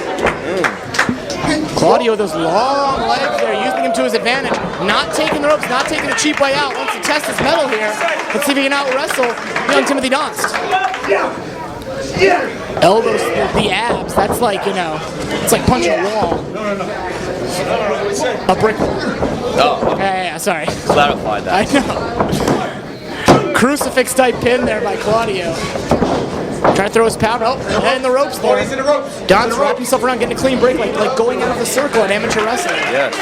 Claudio, those long legs there, using him to his advantage. Not taking the ropes, not taking the cheap way out. Wants to test his mettle here. Let's see if he can out-wrestle young Timothy Donst. Elbows, the abs, that's like, it's like punching a wall. A brick. Oh. Yeah, sorry. Clarified that. I know. Crucifix type pin there by Claudio. Trying to throw his power. Oh, and the ropes there. He's in the ropes. Don's wrapping himself around, getting a clean break, like going out of the circle in amateur wrestling. Yes.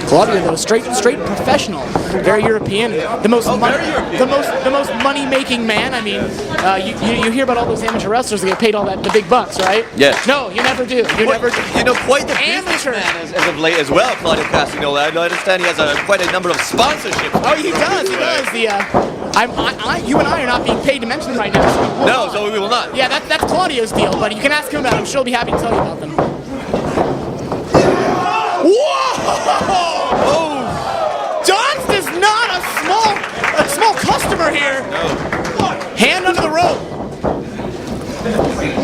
Claudio, though, straight professional, very European, the most money-making man. I mean, you hear about all those amateur wrestlers that get paid all the big bucks, right? Yes. No, you never do. Quite the amateur man as of late as well, Claudio Castagnoli. I understand he has quite a number of sponsorships. Oh, he does. He does. You and I are not being paid to mention them right now. No, so we will not. Yeah, that's Claudio's deal, but you can ask him about it. I'm sure he'll be happy to tell you about them. Whoa! Oh. Donst is not a small customer here. No. Hand under the rope.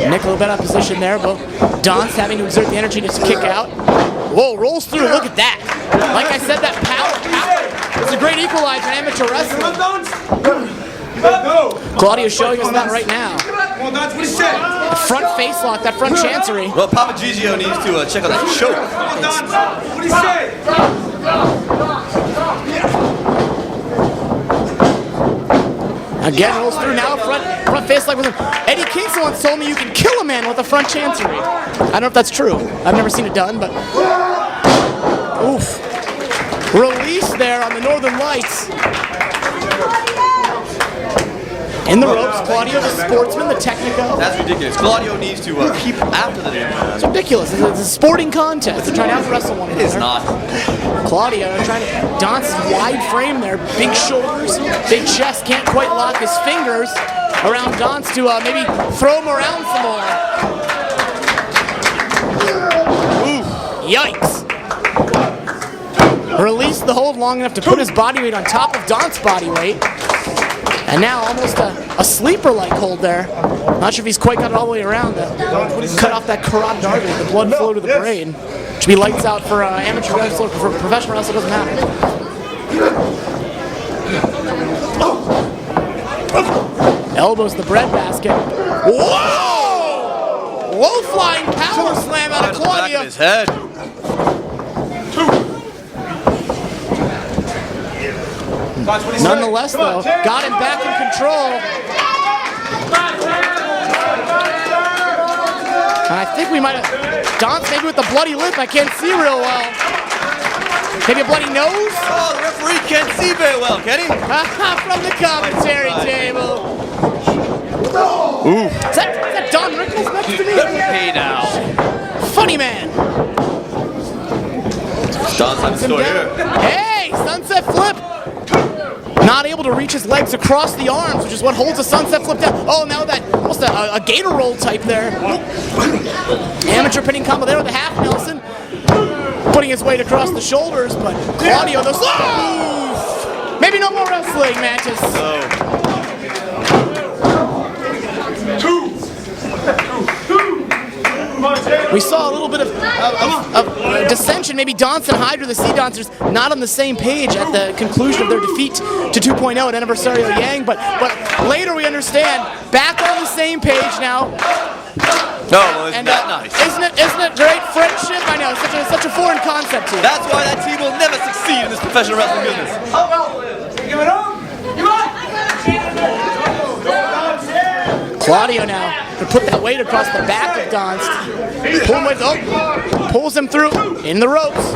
Nick a little bit out of position there, but Donst having to exert the energy to kick out. Whoa, rolls through. Look at that. Like I said, that power. It's a great equalizer in amateur wrestling. Claudio's showing us that right now. The front face lock, that front chancery. Well, Papa Gigio needs to check on that choke. What do you say? Again, rolls through now, front face lock with him. Eddie Kingston once told me you can kill a man with a front chancery. I don't know if that's true. I've never seen it done, but... Oof. Release there on the Northern Lights. In the ropes, Claudio, the sportsman, the technico. That's ridiculous. Claudio needs to keep after the damn guy. It's ridiculous. It's a sporting contest. They're trying to out-wrestle one another. It is not. Claudio trying to dance wide frame there, big shoulders, big chest, can't quite lock his fingers around Dance to maybe throw him around some more. Ooh, yikes. Released the hold long enough to put his body weight on top of Dance's body weight. And now almost a sleeper-like hold there. Not sure if he's quite got it all the way around to cut off that carotid artery, the blood flow to the brain. Should be lights out for amateur wrestler, for professional wrestler, doesn't matter. Elbows the breadbasket. Whoa! Low-flying power slam out of Claudio. Back of his head. Nonetheless, though, got him back in control. And I think we might have... Dance maybe with the bloody lip. I can't see real well. Maybe a bloody nose? Oh, the referee can't see very well, can he? From the commentary table. Ooh. Is that Don Rickles next to me? Hey now. Funny man. Don's on the score here. Hey, sunset flip. Not able to reach his legs across the arms, which is what holds a sunset flip down. Oh, now that almost a gator roll type there. Amateur pinning combo there with a half Nelson. Putting his weight across the shoulders, but Claudio, the maybe no more wrestling matches. We saw a little bit of dissension. Maybe Dance and Hydra, the Sea Dancers, not on the same page at the conclusion of their defeat to 2.0 at Anniversario Yang. But later we understand, back on the same page now. No, well, isn't that nice? Isn't it great friendship? I know, it's such a foreign concept to you. That's why that team will never succeed in this professional wrestling business. Give it up! Come on! Claudio now to put that weight across the back of Dance. Pulls him through in the ropes.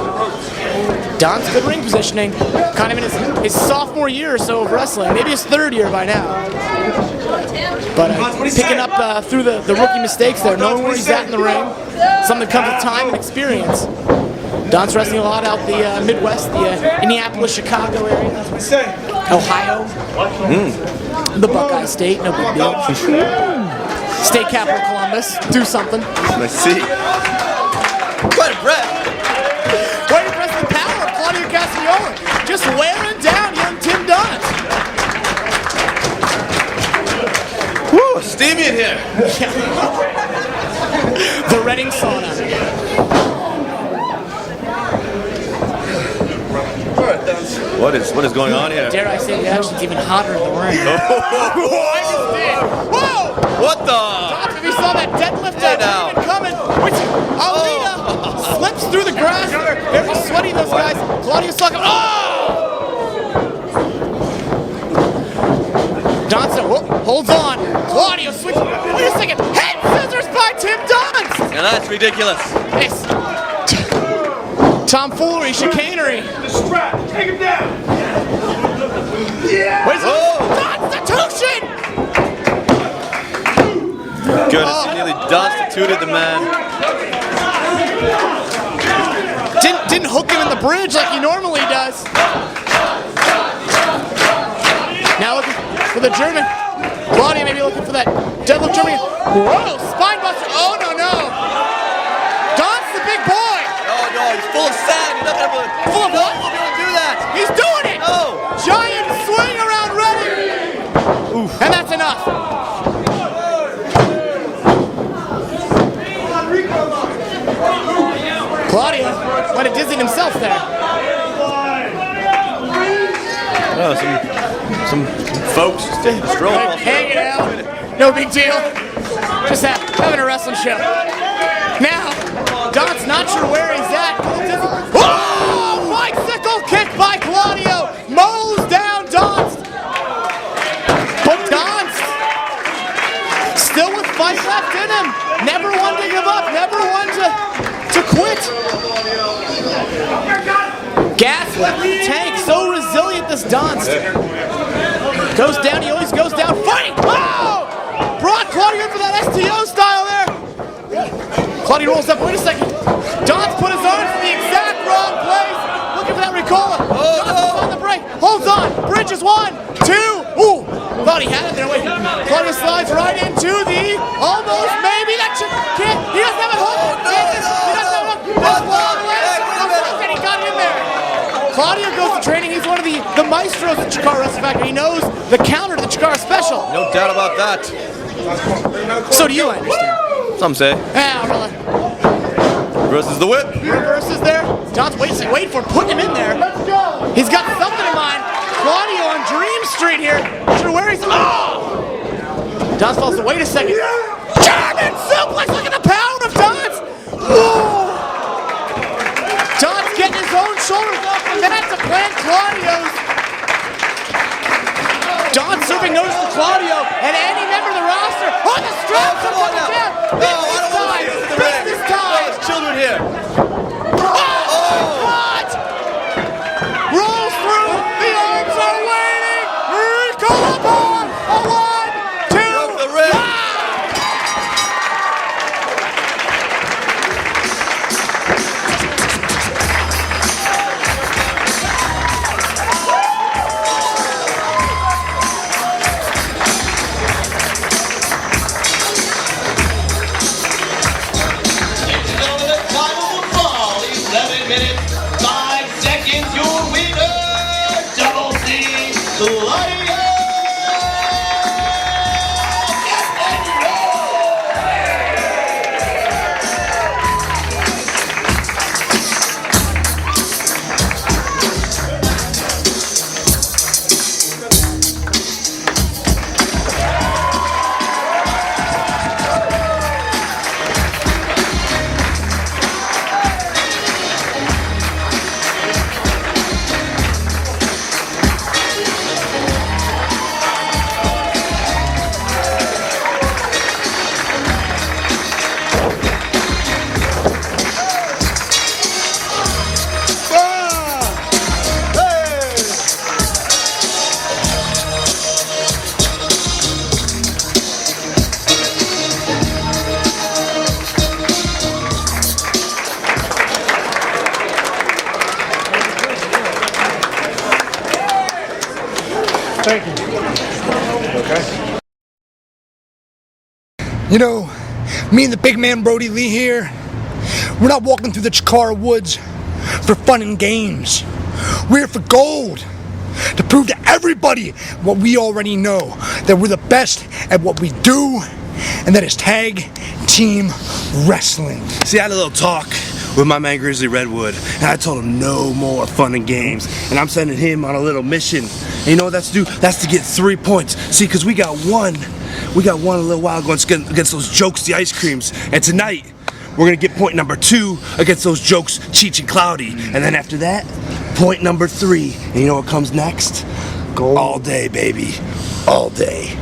Dance good ring positioning, kind of in his sophomore year or so of wrestling, maybe his third year by now. But picking up through the rookie mistakes there, knowing where he's at in the ring, something that comes with time and experience. Don's wrestling a lot out the Midwest, the Indianapolis, Chicago area, Ohio, the Buckeye State, no big deal. State capital Columbus, do something. Let's see. Quite a breath. Quite impressive power of Claudio Castagnoli, just wearing down young Tim Dunn. Woo, steamy in here. The Reading sauna. What is going on here? Dare I say the action's even hotter in the ring. I just did. Whoa! What the? If you saw that deadlift coming, which Almeida slips through the grass. Very sweaty, those guys. Claudio's talking. Oh! Donson holds on. Claudio switches. Wait a second. Head scissors by Tim Dunst. Now that's ridiculous. Yes. Tomfoolery, chicanery. The strap, take him down. Yeah. Where's Constitution? Goodness, he nearly constituted the man. Didn't hook him in the bridge like he normally does. Now looking for the German. Claudia maybe looking for that deadlift German. Whoa, spine buster. Oh, no. Don's the big boy. No, he's full of sand. He's not gonna Full of what? He'll be able to do that. He's doing it. No. Giant swing around Reading. Oof. And that's enough. Claudio might have dizzied himself there. Oh, some folks strolling. Hanging out. No big deal. Just having a wrestling show. Now, Don's not sure where he's at. Oh! Bicycle kick by Claudio. Mows down Donst. But Donst still with fight left in him. Never one to give up. Never one to quit. Gas left in the tank. So resilient, this Donst. Goes down, he always goes down. Fight! Oh! Brought Claudio in for that STO style there. Claudio rolls up, wait a second. Don's put his arms in the exact wrong place. Looking for that Ricola. Don's on the break. Holds on. Bridges 1, 2. Ooh! Thought he had it there. Wait. Claudio slides right into the almost maybe. That can't. He doesn't have a hook. He doesn't have a hook. That's long legs. And he got in there. Claudio goes to training. He's one of the maestros of Chikara Wrestling Factory. He knows the counter to the Chikara special. No doubt about that. So do you, I understand. Some say. Yeah, really. Reverses the whip. Reverses there. Don's waiting for putting him in there. Let's go. He's got something in mind. Claudio on Dream Street here. Not sure where he's. Oh! Don falls. Wait a second. German suplex. Look at the pound of Don's. Whoa! Don's getting his own shoulders off, and that's a plant Claudio's. Don serving notice to Claudio and any member of the roster. Oh, the straps are coming down. Business time. There's children here. What? Rolls through. The arms are waiting. Call upon. A 1, 2. Thank you. Okay. You know, me and the big man Brody Lee here, we're not walking through the Chikara woods for fun and games. We're here for gold. To prove to everybody what we already know, that we're the best at what we do, and that is tag team wrestling. See, I had a little talk with my man Grizzly Redwood, and I told him no more fun and games, and I'm sending him on a little mission. And you know what that's to do? That's to get 3 points. See, because we got one a little while ago against those jokes, the ice creams, and tonight we're gonna get point number 2 against those jokes, Cheech and Cloudy, and then after that, point number 3. And you know what comes next? Gold. All day, baby, all day.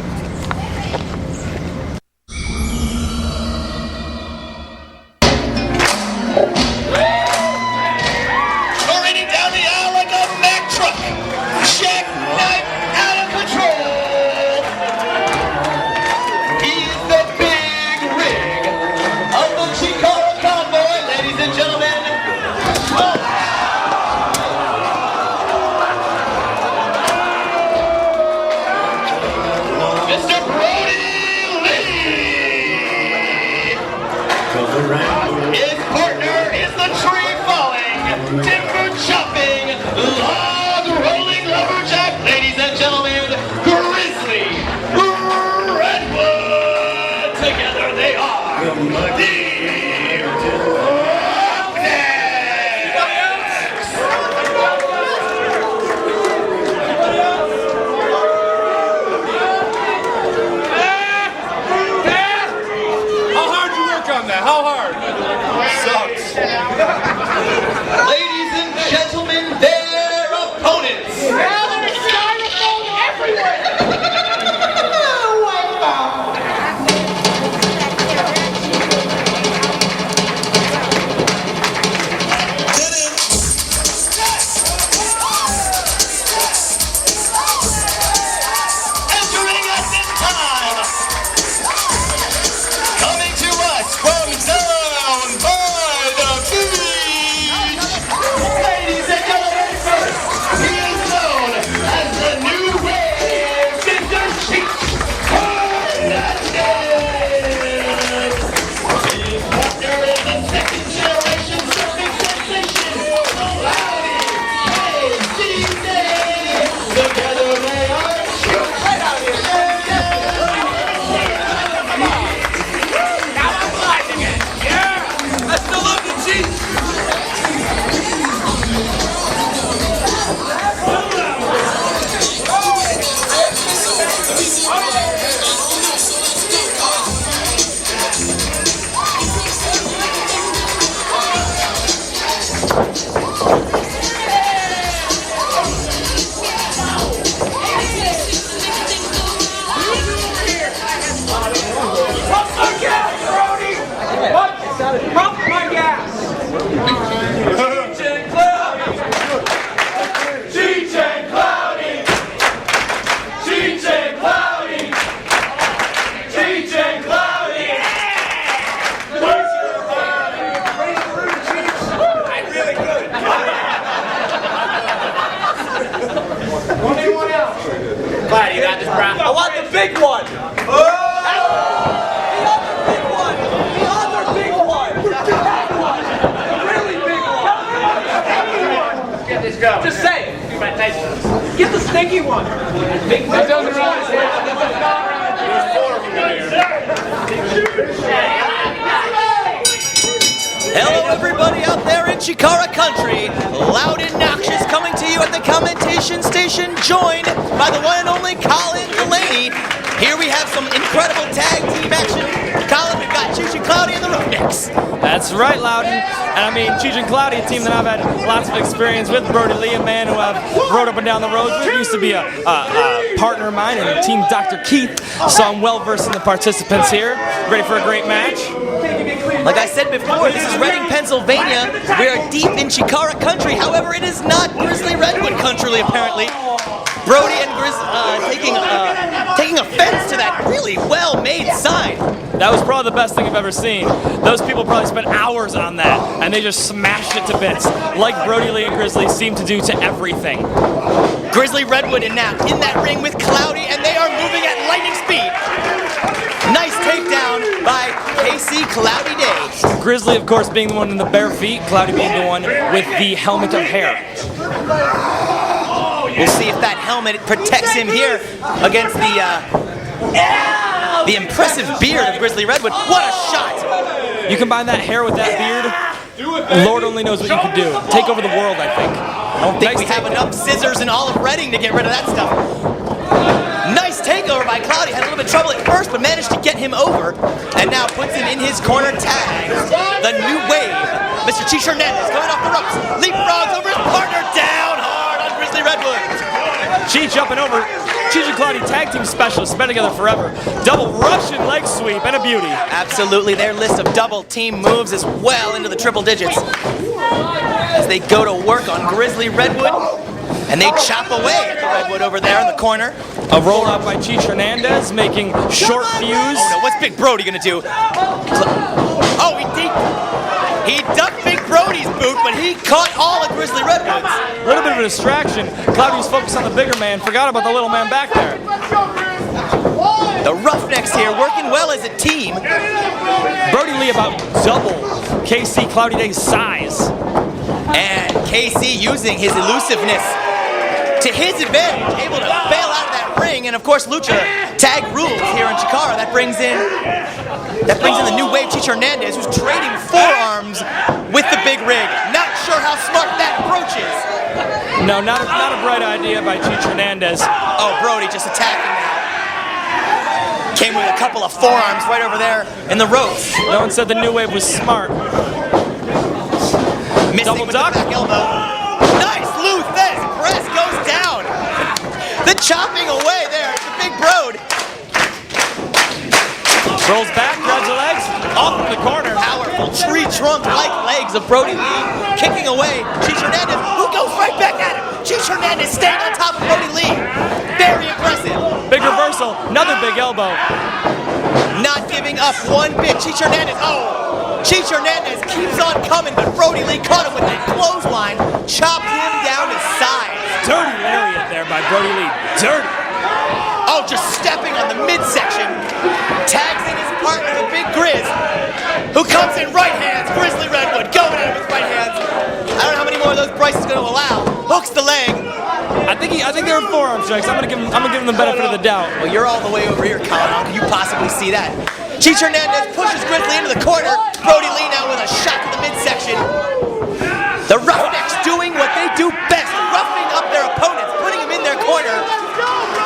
Just go. Just say it. Get the stinky one. Big that doesn't run his head. That does not run his head. Hello, everybody out there in Chikara country. Loud and noxious coming to you at the commentation station, joined by the one and only Colin Delaney. Here we have some incredible tag team action. Colin, we've got Cheech and Cloudy in the Roughnecks. That's right, Loudon. And I mean, Cheech and Cloudy, a team that I've had lots of experience with. Brody Lee, a man who I've rode up and down the road with. Used to be a partner of mine in Team Dr. Keith. So I'm well versed in the participants here. Ready for a great match. Like I said before, this is Reading, Pennsylvania. We are deep in Chikara country. However, it is not Grizzly Redwood country, apparently. Brody and Grizz taking offense to that really well-made sign. That was probably the best thing I've ever seen. Those people probably spent hours on that, and they just smashed it to bits, like Brody Lee and Grizzly seem to do to everything. Grizzly Redwood in that ring with Cloudy, and they are moving at lightning speed. Nice takedown by KC Cloudy Day. Grizzly, of course, being the one in the bare feet, Cloudy being the one with the helmet of hair. We'll see if that helmet protects him here against the impressive beard of Grizzly Redwood. What a shot! You combine that hair with that beard, Lord only knows what you could do. Take over the world, I think. I don't think we have enough scissors in all of Reading to get rid of that stuff. Nice takeover by Cloudy. Had a little bit of trouble at first, but managed to get him over. And now puts him in his corner tag. The new wave. Mr. Cheech Hernandez going off the ropes. Leapfrogs over his partner. Down hard on Grizzly Redwood. Cheech up and over. Cheech and Cloudy tag team specialists, been together forever. Double Russian leg sweep and a beauty. Absolutely. Their list of double team moves is well into the triple digits. As they go to work on Grizzly Redwood. And they chop away at the Redwood over there in the corner. A roll out by Cheech Hernandez, making short fuse. Oh no, what's Big Brody gonna do? Oh, he ducked Big Brody's boot, but he caught all of Grizzly Redwood's. A little bit of a distraction. Cloudy was focused on the bigger man, forgot about the little man back there. The Roughnecks here working well as a team. Brody Lee about double KC Cloudy Day's size. And KC using his elusiveness to his advantage, able to bail out of that ring. And of course, Lucha tag rules here in Chikara. That brings in the new wave, Cheech Hernandez, who's trading forearms with the big rig. Not sure how smart that approach is. No, not a bright idea by Cheech Hernandez. Oh, Brody just attacking now. Came with a couple of forearms right over there in the ropes. No one said the new wave was smart. Missing Double with duck. the back elbow. Nice Lou Thez. Press goes down. The chopping away there. The Big Brode. Rolls back, grabs the legs, off in the corner. Powerful tree trunk-like legs of Brody Lee. Kicking away. Cheech Hernandez, who goes right back at him. Cheech Hernandez staying on top of Brody Lee. Very impressive. Big reversal. Another big elbow. Not giving up one bit. Cheech Hernandez. Oh. Cheech Hernandez keeps on coming, but Brody Lee caught him with that clothesline, chopped him down his side. Dirty lariat there by Brody Lee. Dirty. Oh, just stepping on the midsection. Tags in his partner, the Big Grizz, who comes in right hands. Grizzly Redwood going at him with right hands. I don't know how many more of those Bryce is going to allow. Hooks the leg. I think there are forearm strikes. I'm gonna give him the benefit of the doubt. Well, you're all the way over here, Colin. How can you possibly see that? Cheech Hernandez pushes Grizzly into the corner. Brody Lee now with a shot to the midsection. The Roughnecks doing what they do best, roughing up their opponents, putting them in their corner,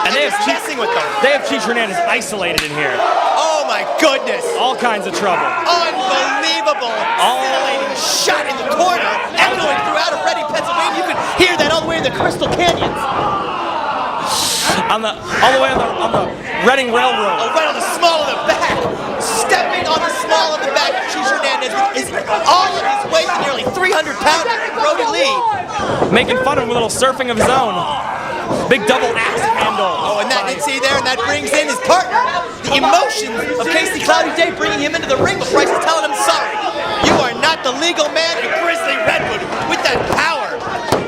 and they have messing with them. They have Cheech Hernandez isolated in here. Oh my goodness! All kinds of trouble. Unbelievable! Scintillating shot in the corner, echoing throughout Reading, Pennsylvania. You could hear that all the way in the Crystal Canyons. All the way on the Reading Railroad. Oh, right on the small of the back. Stepping on the small of the back of Cheech Hernandez with all of his weight, nearly 300 pounds, Brody Lee. Making fun of him with a little surfing of his own. Big double axe handle. Oh, and that, see there, and that brings in his partner. The emotions of KC Cloudy Day bringing him into the ring, but Bryce is telling him, sorry, you are not the legal man, and Grizzly Redwood with that power.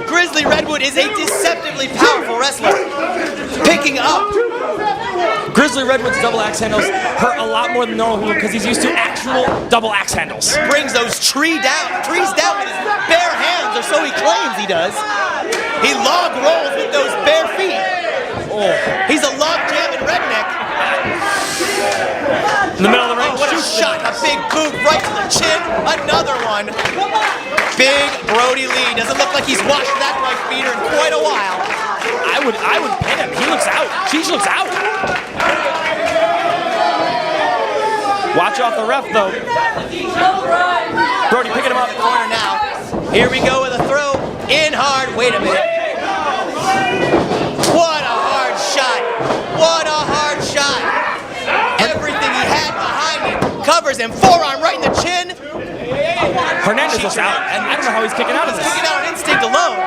Grizzly Redwood is a deceptively powerful wrestler. Picking up. Grizzly Redwood's double axe handles hurt a lot more than normal because he's used to actual double axe handles. Brings those trees down with his bare hands, or so he claims he does. He log rolls with those bare feet. Oh. He's a log jamming redneck. In the middle of the ring. Oh, what a shot. A big boot right to the chin. Another one. Big Brody Lee. Doesn't look like he's washed that right feeder in quite a while. I would pin him. He looks out. Cheech looks out. Watch off the ref, though. Brody picking him up in the corner now. Here we go with a throw. In hard. Wait a minute. What a hard shot. What a hard shot. Everything he had behind him covers him. Forearm right in the chin. Hernandez looks out. And I don't know how he's kicking out of this. He's kicking out on instinct alone.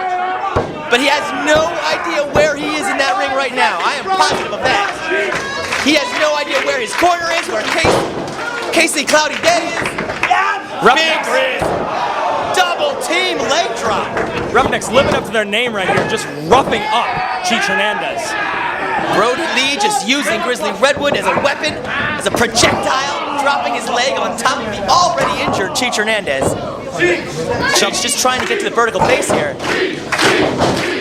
But he has no idea where he is in that ring right now. I am positive of that. He has no idea where his corner is, where Casey Cloudy Day is. Big Riz. Double team leg drop. Roughnecks living up to their name right here, just roughing up Cheech Hernandez. Brody Lee just using Grizzly Redwood as a weapon, as a projectile, dropping his leg on top of the already injured Cheech Hernandez. Cheech just trying to get to the vertical base here.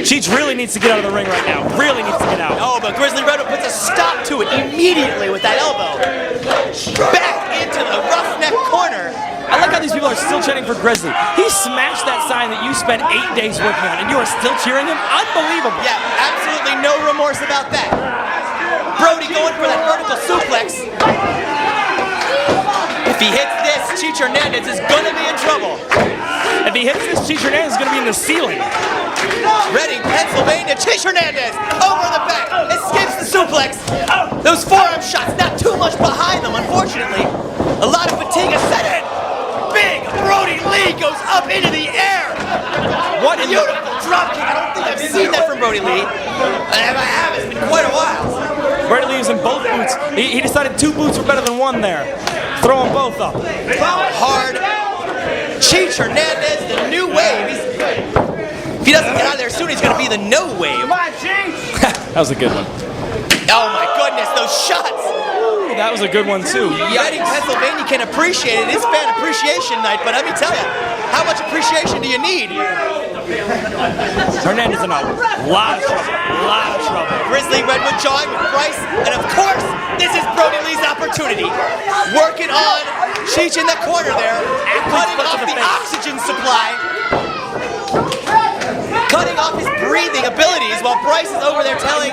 Cheech really needs to get out of the ring right now. Really needs to get out. Oh, but Grizzly Redwood puts a stop to it immediately with that elbow. Back into the roughneck corner. I like how these people are still chanting for Grizzly. He smashed that sign that you spent 8 days working on, and you are still cheering him? Unbelievable. Yeah, absolutely no remorse about that. Brody going for that vertical suplex. If he hits this, Cheech Hernandez is going to be in trouble. If he hits this, Cheech Hernandez is going to be in the ceiling. Reading, Pennsylvania, Cheech Hernandez over the back, escapes the suplex. Those forearm shots, not too much behind them, unfortunately. A lot of fatigue has set in. Big Brody Lee goes up into the air. What a beautiful drop kick. I don't think I've seen that from Brody Lee. And if I have, it's been quite a while. Brody Lee is in both boots. He decided 2 boots were better than 1 there. Throw them both up. Hard. Cheech Hernandez, the new wave. If he doesn't get out of there soon, he's going to be the no wave. Come on, Cheech. That was a good one. Oh my goodness, those shots. Ooh, that was a good one too. Reading, Pennsylvania can appreciate it. It is fan appreciation night, but let me tell you, how much appreciation do you need? Hernandez in a lot of trouble. Grizzly Redwood jawing with Bryce, and of course, this is Brody Lee's opportunity. Working on Cheech in the corner there, cutting off the oxygen supply. Cutting off his breathing abilities while Bryce is over there telling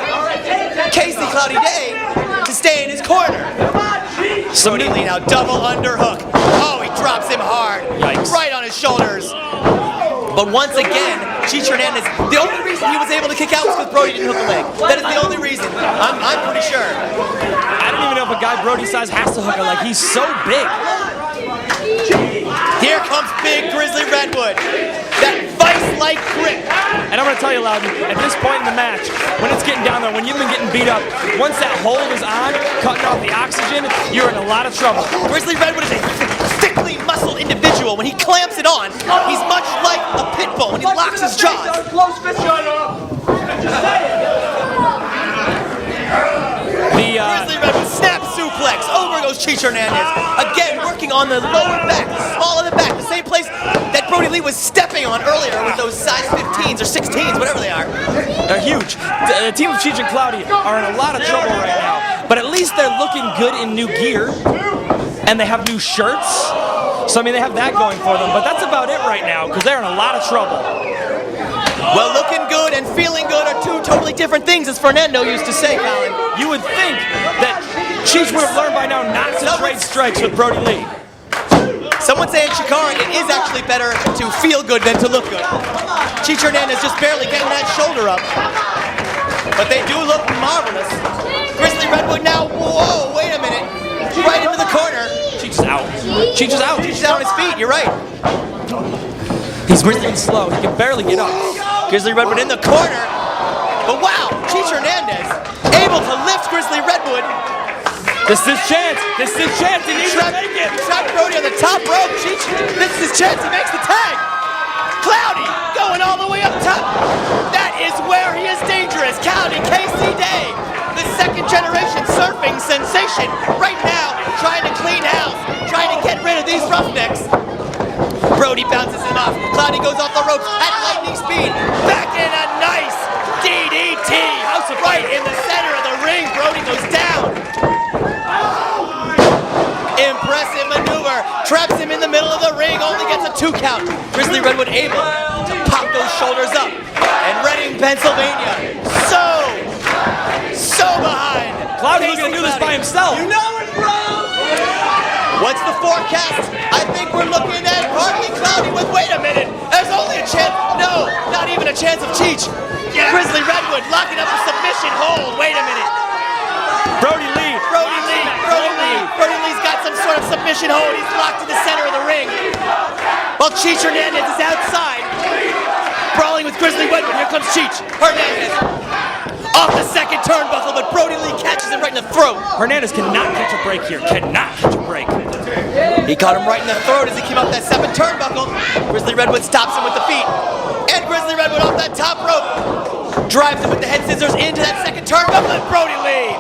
Casey Cloudy Day to stay in his corner. Brody Lee now double underhook. Oh, he drops him hard. Yikes. Right on his shoulders. But once again, Cheech Hernandez, the only reason he was able to kick out was because Brody didn't hook a leg. That is the only reason. I'm pretty sure. I don't even know if a guy Brody's size has to hook a leg. He's so big. Here comes big Grizzly Redwood. That vice-like grip. And I'm going to tell you, Loudon, at this point in the match, when it's getting down there, when you've been getting beat up, once that hold is on, cutting off the oxygen, you're in a lot of trouble. Grizzly Redwood is a thickly muscled individual. When he clamps it on, he's much like a pit bull when he locks his jaws. Grizzly Redwood snap suplex. Over goes Cheech Hernandez. Again, working on the lower back, the small of the back, the same place that Brody Lee was stepping on earlier with those size 15s or 16s, whatever they are. They're huge. The team of Cheech and Cloudy are in a lot of trouble right now, but at least they're looking good in new gear, and they have new shirts. So, I mean, they have that going for them, but that's about it right now, because they're in a lot of trouble. Well, looking good and feeling good are 2 totally different things, as Fernando used to say, Colin. You would think that Cheech would have learned by now not to trade strikes with Brody Lee. Someone saying Chikara, it is actually better to feel good than to look good. Cheech Hernandez just barely getting that shoulder up. But they do look marvelous. Grizzly Redwood now, whoa, wait a minute. Right into the corner. Cheech is out. Cheech is out. Cheech is out on his feet, you're right. He's breathing slow. He can barely get up. Grizzly Redwood in the corner. But wow, Cheech Hernandez able to lift Grizzly Redwood. This is his chance. This is his chance. He needs to make it. Trapped Brody on the top rope. Cheech, this is his chance. He makes the tag. Cloudy going all the way up top. That is where he is dangerous. Cloudy, KC Day, the second generation surfing sensation. Right now, trying to clean house, trying to get rid of these roughnecks. Brody bounces him off. Cloudy goes off the ropes at lightning speed. Back in a nice right in the center of the ring. Brody goes down. Impressive maneuver. Traps him in the middle of the ring. Only gets a 2 count. Grizzly Redwood able to pop those shoulders up. And Reading, Pennsylvania. So behind. Cloudy's going to do this by himself. You know it, bro. What's the forecast? I think we're looking at partly Cloudy with, wait a minute. There's only a chance. No, not even a chance of Cheech. Grizzly Redwood locking up a submission hold. Wait a minute. Brody Lee's got some sort of submission hold. He's locked in the center of the ring. While Cheech Hernandez is outside, brawling with Grizzly Redwood. Here comes Cheech Hernandez. Off the second turnbuckle, but Brody Lee catches him right in the throat. Hernandez cannot catch a break here. Cannot catch a break. He caught him right in the throat as he came off that 7th turnbuckle. Grizzly Redwood stops him with the feet. And Grizzly Redwood off that top rope. Drives him with the head scissors into that 2nd turnbuckle. And Brody Lee.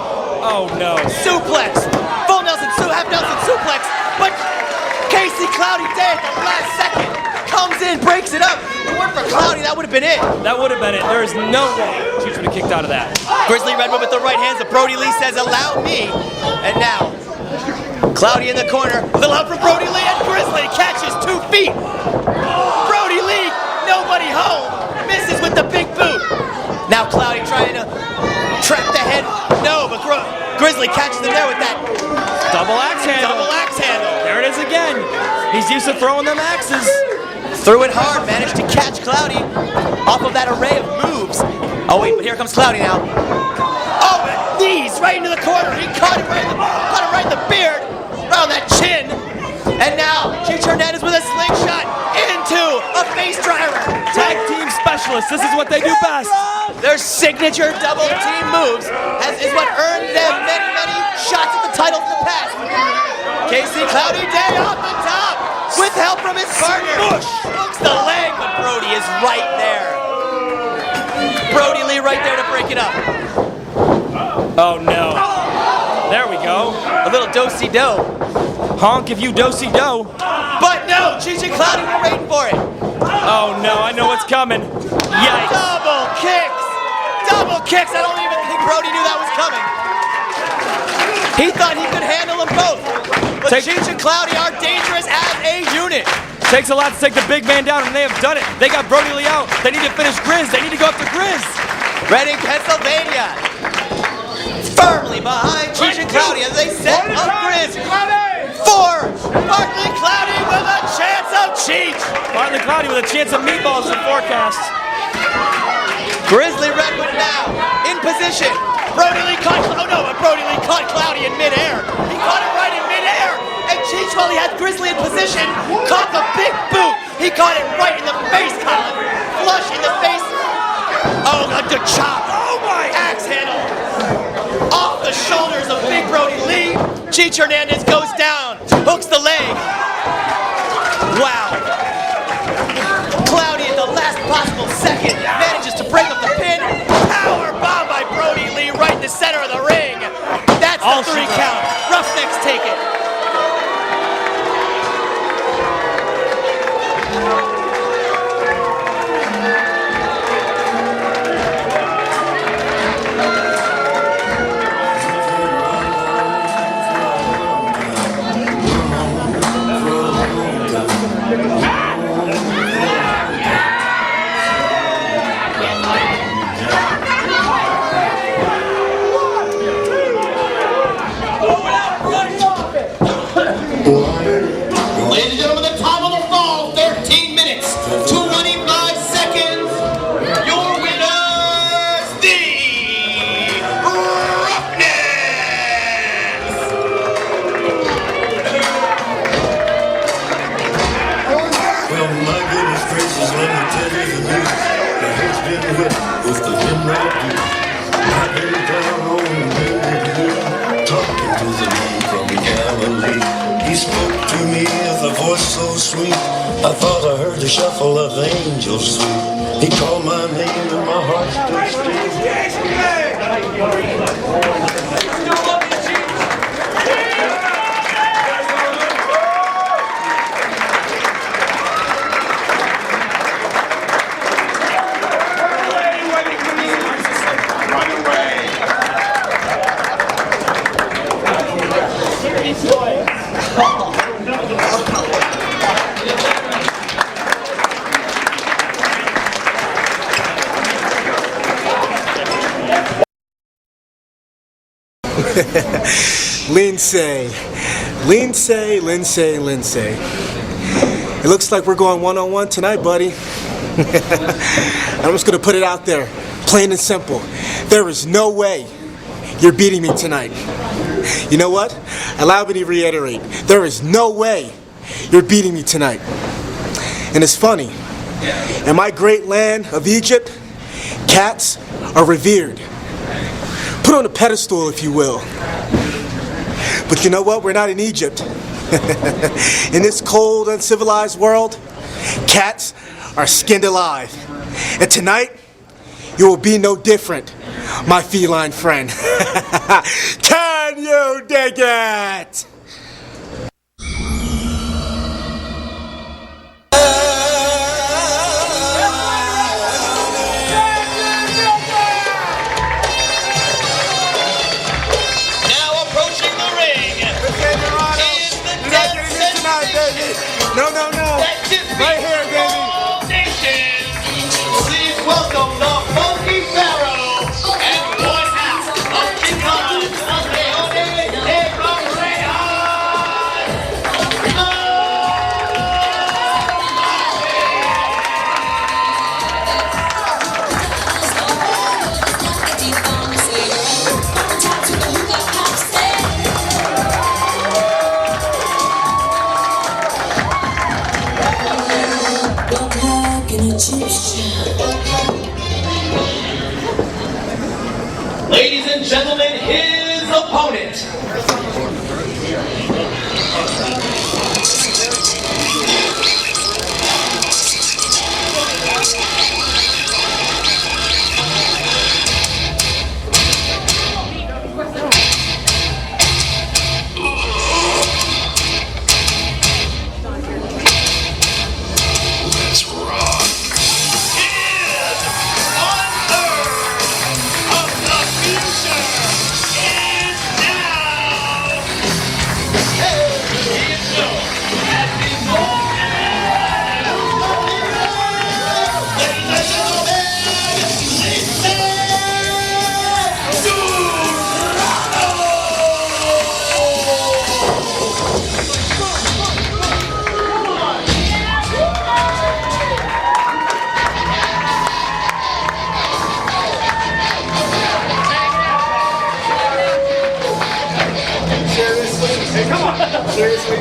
Oh no. Suplex. Full half Nelson suplex. But Casey Cloudy Day at the last second comes in, breaks it up. If it weren't for Cloudy, that would have been it. That would have been it. There is no way Cheech would have kicked out of that. Grizzly Redwood with the right hands, but Brody Lee says, allow me. And now, Cloudy in the corner with a help from Brody Lee, and Grizzly catches 2 feet. Brody Lee, nobody home, misses with the big boot. Now Cloudy trying to trap the head. No, but Grizzly catches him there with that double axe handle. There it is again. He's used to throwing them axes. Threw it hard, managed to catch Cloudy off of that array of moves. Oh wait, but here comes Cloudy now. Oh, knees right into the corner. He caught him right in the beard, around that chin. And now, Cheech Hernandez with a slingshot into a face driver. Tag team specialists, this is what they do best. Their signature double team moves is what earned them many, many shots at the title in the past. Casey Cloudy Day off the top with help from his partner. Hooks the leg, but Brody is right there. Brody Lee right there to break it up. Oh no. There we go. A little do-si-do. Honk if you do-si-do. But no, Cheech and Cloudy were waiting for it. Oh no, I know what's coming. Yikes. Double kicks. Double kicks. I don't even think Brody knew that was coming. He thought he could handle them both. But Cheech and Cloudy are dangerous as a unit. Takes a lot to take the big man down, and they have done it. They got Brody Lee out. They need to finish Grizz. They need to go after Grizz. Reading, Pennsylvania. Firmly behind Cheech and Cloudy as they set up Grizz. For Bartley Cloudy with a chance of Cheech. Bartley Cloudy with a chance of meatballs in the forecast. Grizzly Redwood now in position. Brody Lee caught, oh no, but Brody Lee caught Cloudy in midair. He caught him right in midair. And Cheech, while he had Grizzly in position, caught the big boot. He caught it right in the face, Colin. Flush in the face. Oh, the chop. Oh my. Axe handle. Off the shoulders of big Brody Lee. Cheech Hernandez goes down. Hooks the leg. Wow. Cloudy at the last possible second manages to break up the pin. Power bomb by Brody Lee right in the center of the ring. That's the 3 count. Roughnecks take it. Ladies and gentlemen, the time of the fall, 13 minutes, 25 seconds. Your winners, the Roughnecks. Well, my goodness gracious, let me tell you the news. The head's been wet with the midnight dew. I've been down on the moon, talking to the moon from Galilee. He spoke to me with a voice so sweet, I thought I heard the shuffle of angels sweet. He called my name and my heart stood still. Run away. Lindsay. It looks like we're going one-on-one tonight, buddy. I'm just going to put it out there, plain and simple. There is no way you're beating me tonight. You know what? Allow me to reiterate. There is no way you're beating me tonight. And it's funny. In my great land of Egypt, cats are revered. Put on a pedestal, if you will. But you know what? We're not in Egypt. In this cold, uncivilized world, cats are skinned alive. And tonight, you will be no different, my feline friend. Can you dig it? No. Right here, baby. Please welcome the Funky Pharaoh and one half of Chikara, Ladies and gentlemen, his opponent. Let's rock. Seriously?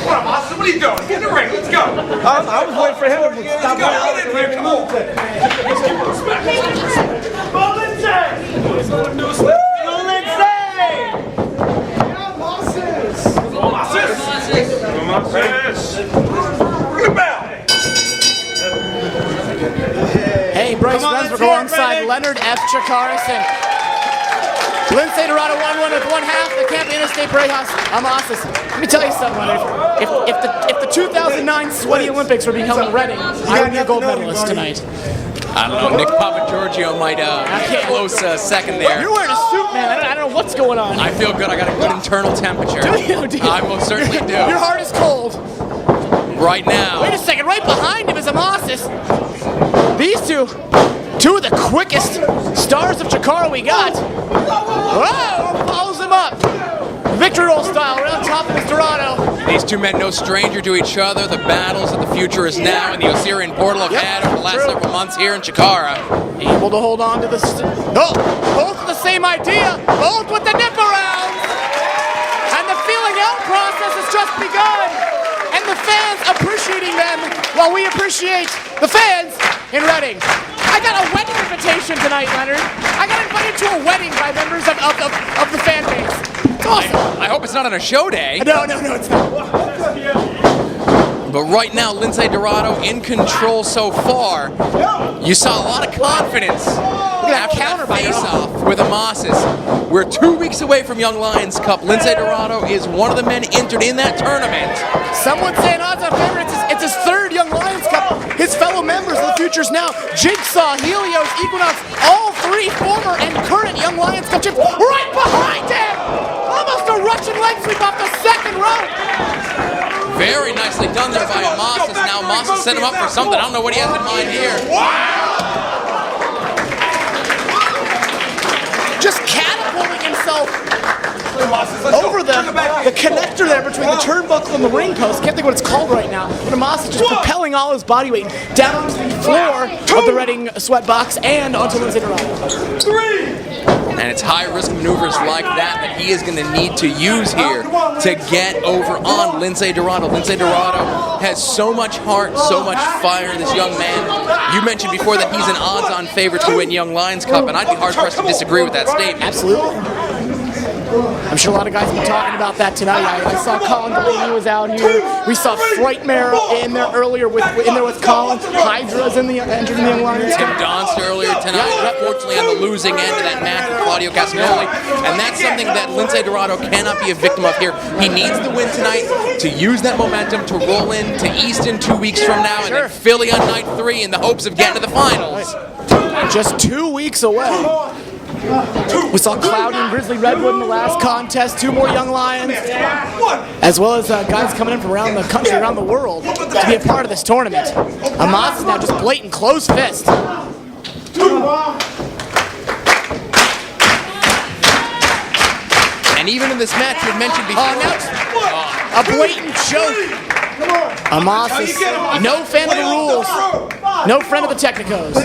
What up, Austin? What are you doing? Get in the ring. Let's go. I was waiting for him to stop. Get in here. Come on. Let's give her respect. Go, Lindsay! Go, Lindsay! Good bell. Hey, Bryce Rensburg alongside Leonard F. Chikara. Lindsay Dorado 1-1 with one half. The camp Interstate Brejas. I'm Ossis. Let me tell you something, Leonard. If the 2009 Sweaty Olympics were becoming in Reading, I would be a gold medalist tonight. I don't know. Nick Papagiorgio might get close second there. You're wearing a suit, man. I don't know what's going on. I feel good. I got a good internal temperature. Do you? I most certainly do. Your heart is cold. Right now. Wait a second. Right behind him is Amasis. These two of the quickest stars of Chikara we got. Whoa! Follows him up. Victory roll style around top of his Dorado. These two men no stranger to each other. The battles of the future is now, and the Osirian portal have had over the last several months here in Chikara. Able to hold on to the... both with the same idea. Both with the nip around. And the feeling out process has just begun. And the fans appreciating them while we appreciate the fans in Reading. I got a wedding invitation tonight, Leonard. I got invited to a wedding by members of the fan base. It's awesome. I hope it's not on a show day. No, it's not. But right now, Lindsay Dorado in control so far. You saw a lot of confidence after that face-off with Amasis. We're 2 weeks away from Young Lions Cup. Lindsay Dorado is one of the men entered in that tournament. Someone saying odds on favor. It's his third Young Lions Cup. His fellow members of the Futures now, Jigsaw, Helios, Equinox, all three former and current Young Lions Cup champs right behind him! Almost a Russian leg sweep off the second rope! Very nicely done there by Amasis. Now Amasis set him up for something. I don't know what he has in mind here. Just catapulting himself over the connector there between the turnbuckle and the ring post. Can't think what it's called right now. But Amos is just propelling all his body weight down onto the floor of the Reading sweat box and onto Lindsay Dorado. And it's high-risk maneuvers like that he is going to need to use here to get over on Lindsay Dorado. Lindsay Dorado has so much heart, so much fire, this young man. You mentioned before that he's an odds-on favorite to win Young Lions Cup, and I'd be hard-pressed to disagree with that statement. Absolutely. I'm sure a lot of guys have been talking about that tonight. I saw Colin Delaney was out here. We saw Frightmare in there earlier with Colin. Hydra's entered in the Young Lions. Tim Donster earlier tonight, unfortunately on the losing end of that match with Claudio Castagnoli. And that's something that Lindsay Dorado cannot be a victim of here. He needs the win tonight to use that momentum to roll into Easton 2 weeks from now and then Philly on night 3 in the hopes of getting to the finals. Just 2 weeks away. We saw Cloudy and Grizzly Redwood in the last contest, 2 more Young Lions, as well as guys coming in from around the country, around the world, to be a part of this tournament. Amos is now just blatant closed fist. And even in this match you had mentioned before. A blatant choke. Amos is no fan of the rules, no friend of the Technicos.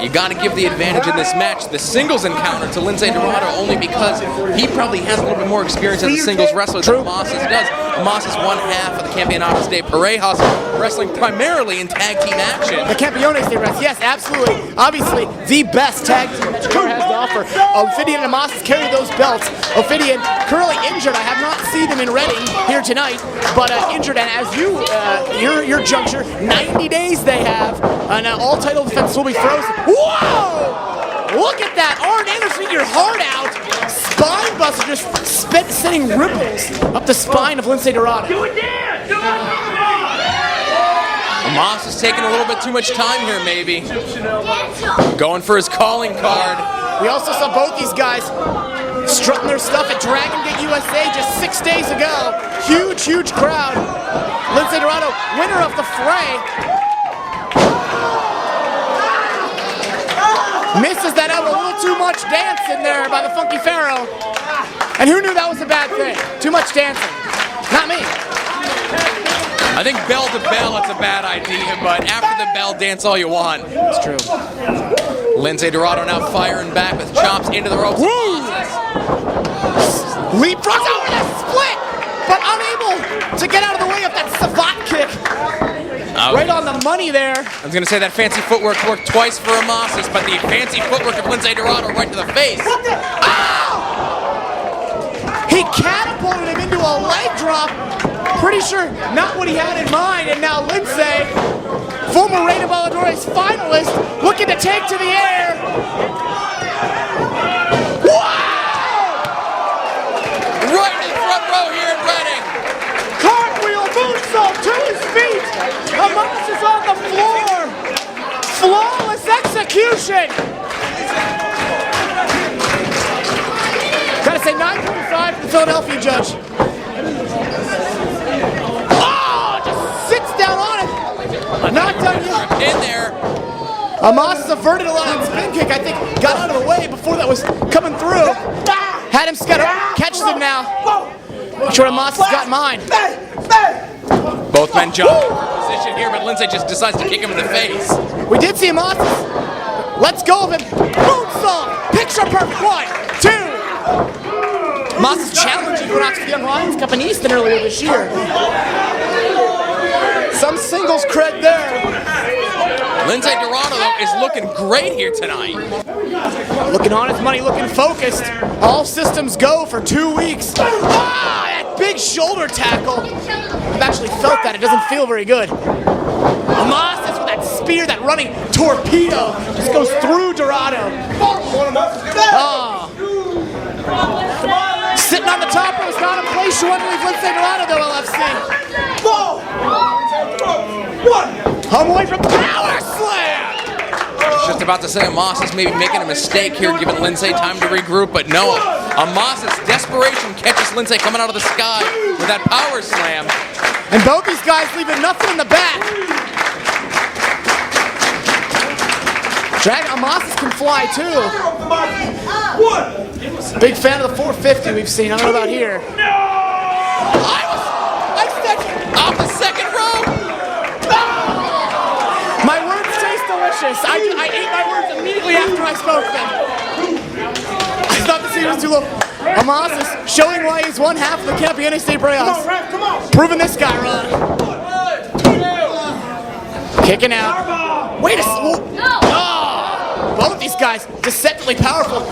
You got to give the advantage in this match, the singles encounter, to Lindsay Dorado, only because he probably has a little bit more experience as a singles wrestler than Amos does. Amos is one half of the Campeonatos de Parejas, wrestling primarily in tag team action. The Campeones de Wrestling, yes, absolutely. Obviously, the best tag team that Chikara has to offer. Ophidian and Amos carry those belts. Ophidian currently injured. I have not seen him in Reading here tonight, but injured. And as your juncture, 90 days they have, and all title defense will be frozen. Whoa! Look at that! Arn Anderson, your heart out. Spine buster just sending ripples up the spine of Lindsay Dorado. Do it, Dan! Do it! Amos is taking a little bit too much time here, maybe. Going for his calling card. We also saw both these guys strutting their stuff at Dragon Gate USA just 6 days ago. Huge, huge crowd. Lindsay Dorado, winner of the fray. Misses that out, a little too much dancing there by the Funky Pharaoh. And who knew that was a bad thing? Too much dancing. Not me. I think bell to bell, it's a bad idea, but after the bell, dance all you want. It's true. Lindsay Dorado now firing back with chops into the ropes. Leapfrogs over the split, but unable to get out of the way of that savate kick. Right on the money there. I was going to say that fancy footwork worked twice for Amos, but the fancy footwork of Lindsay Dorado right to the face. He catapulted him into a leg drop. Pretty sure not what he had in mind. And now Lindsay, former Reina Balladores finalist, looking to take to the air. Right in the front row here in Reading. Cartwheel moonsault to his feet. Amos is on the floor. Flawless execution. Gotta say 9.5 to the Philadelphia judge. Oh, just sits down on it. Not done yet. In there. Amos averted a lot of spin kick. I think got out of the way before that was coming through. Had him scatter. Catches him now. Make sure Amos has got mine. Both men jump in position here, but Lindsay just decides to kick him in the face. We did see Amos. Let's go of him. Moonsault. Picture perfect. 1, 2. Amos is challenging for the Young Lions Cup in Easton earlier this year. Some singles cred there. Lindsay Dorado, though, is looking great here tonight. Looking on his money, looking focused. All systems go for 2 weeks. That big shoulder tackle. I've actually felt that. It doesn't feel very good. Amos is with that spear, that running torpedo. Just goes through Dorado. Sitting on the top row is not a place you want to leave Lindsay Dorado, though, LFC. Home away from power slam. Just about to say Amos is maybe making a mistake here, giving Lindsay time to regroup, but no. Amos' desperation catches Lindsay coming out of the sky with that power slam. And both these guys leaving nothing in the back. Dragon Amos can fly too. Big fan of the 450 we've seen. I don't know about here. I said off the second row. My words taste delicious. I ate my words immediately after I spoke them. I thought the scene was too low. Amos is showing why he's one half of the Campeones de Brazos. Come on. Proving this guy wrong. Kicking out. Wait a second. Both these guys deceptively powerful.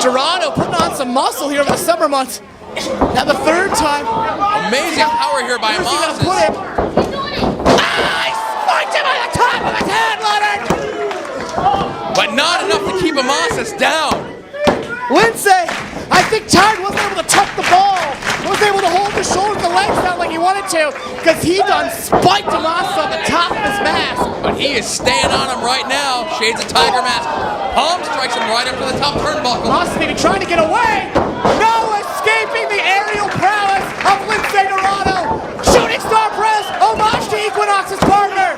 Gerardo putting on some muscle here over the summer months. Now the third time. Amazing power here by Where's he Amos. gonna put him? He spiked him on the top of his head, Leonard! But not enough to keep Amos down. Lindsay, I think Tide wasn't able to tuck the ball. Wasn't able to hold the shoulders, the legs out like he wanted to, because he done spiked Amos on the top of his mask. But he is staying on him right now. Shades of Tiger Mask. Palm strikes him right up to the top turnbuckle. Amos maybe trying to get away. No escaping the aerial prowess of Lindsay Dorado. Shooting star press, homage to Equinox's partner.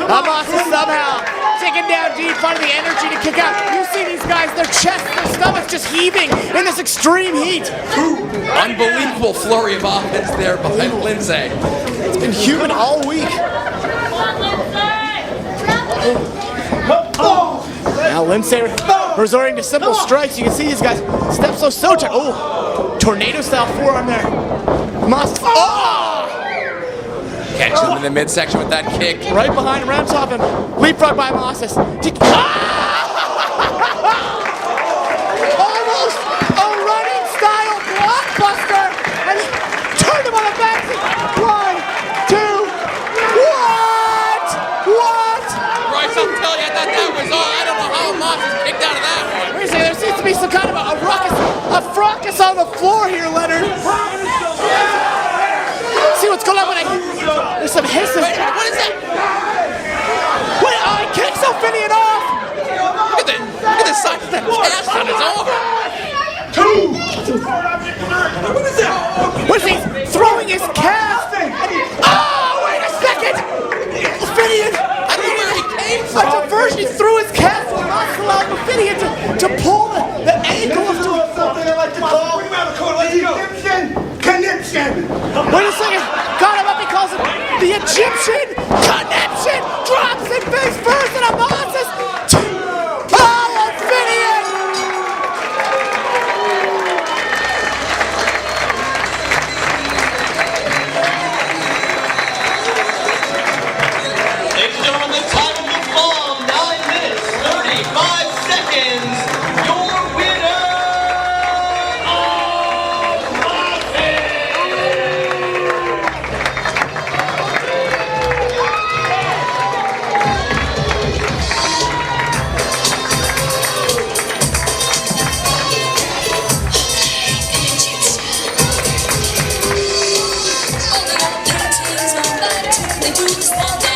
Amos is somehow taken down deep, finding the energy to kick out. You see these guys, their chests, their stomachs just heaving in this extreme heat. Unbelievable flurry of offense there behind Lindsay. It's been human all week. Now Lindsay resorting to simple strikes. You can see these guys step so tight. Oh, tornado style forearm there. Amos. Catch him in the midsection with that kick. Right behind him, right on top of him. Leapfrog by Moses. Almost a running style blockbuster. And he turned him on the back. 1, 2, what? Bryce, I'll tell you that was all. I don't know how Moses kicked out of that one. Wait a second, there seems to be some kind of a ruckus, a fracas on the floor here, Leonard. See what's going on when there's some hisses. Wait, what is that? Wait, he kicks Ophidian off. Look at the size of that cast on his arm. What is that? What is he throwing his cast? Wait a second. Ophidian. I don't know where he came from. A diversion. He threw his cast and not allowed Ophidian to pull the ankle of something I like to call Conniption. Wait a second. Got him up. He calls it the Egyptian Conniption. Drops it face first and Amos is Ophidian. Ladies and gentlemen, the time of the fall, 9 minutes, 35 seconds. Your winner, All the teens on that, they do this all day.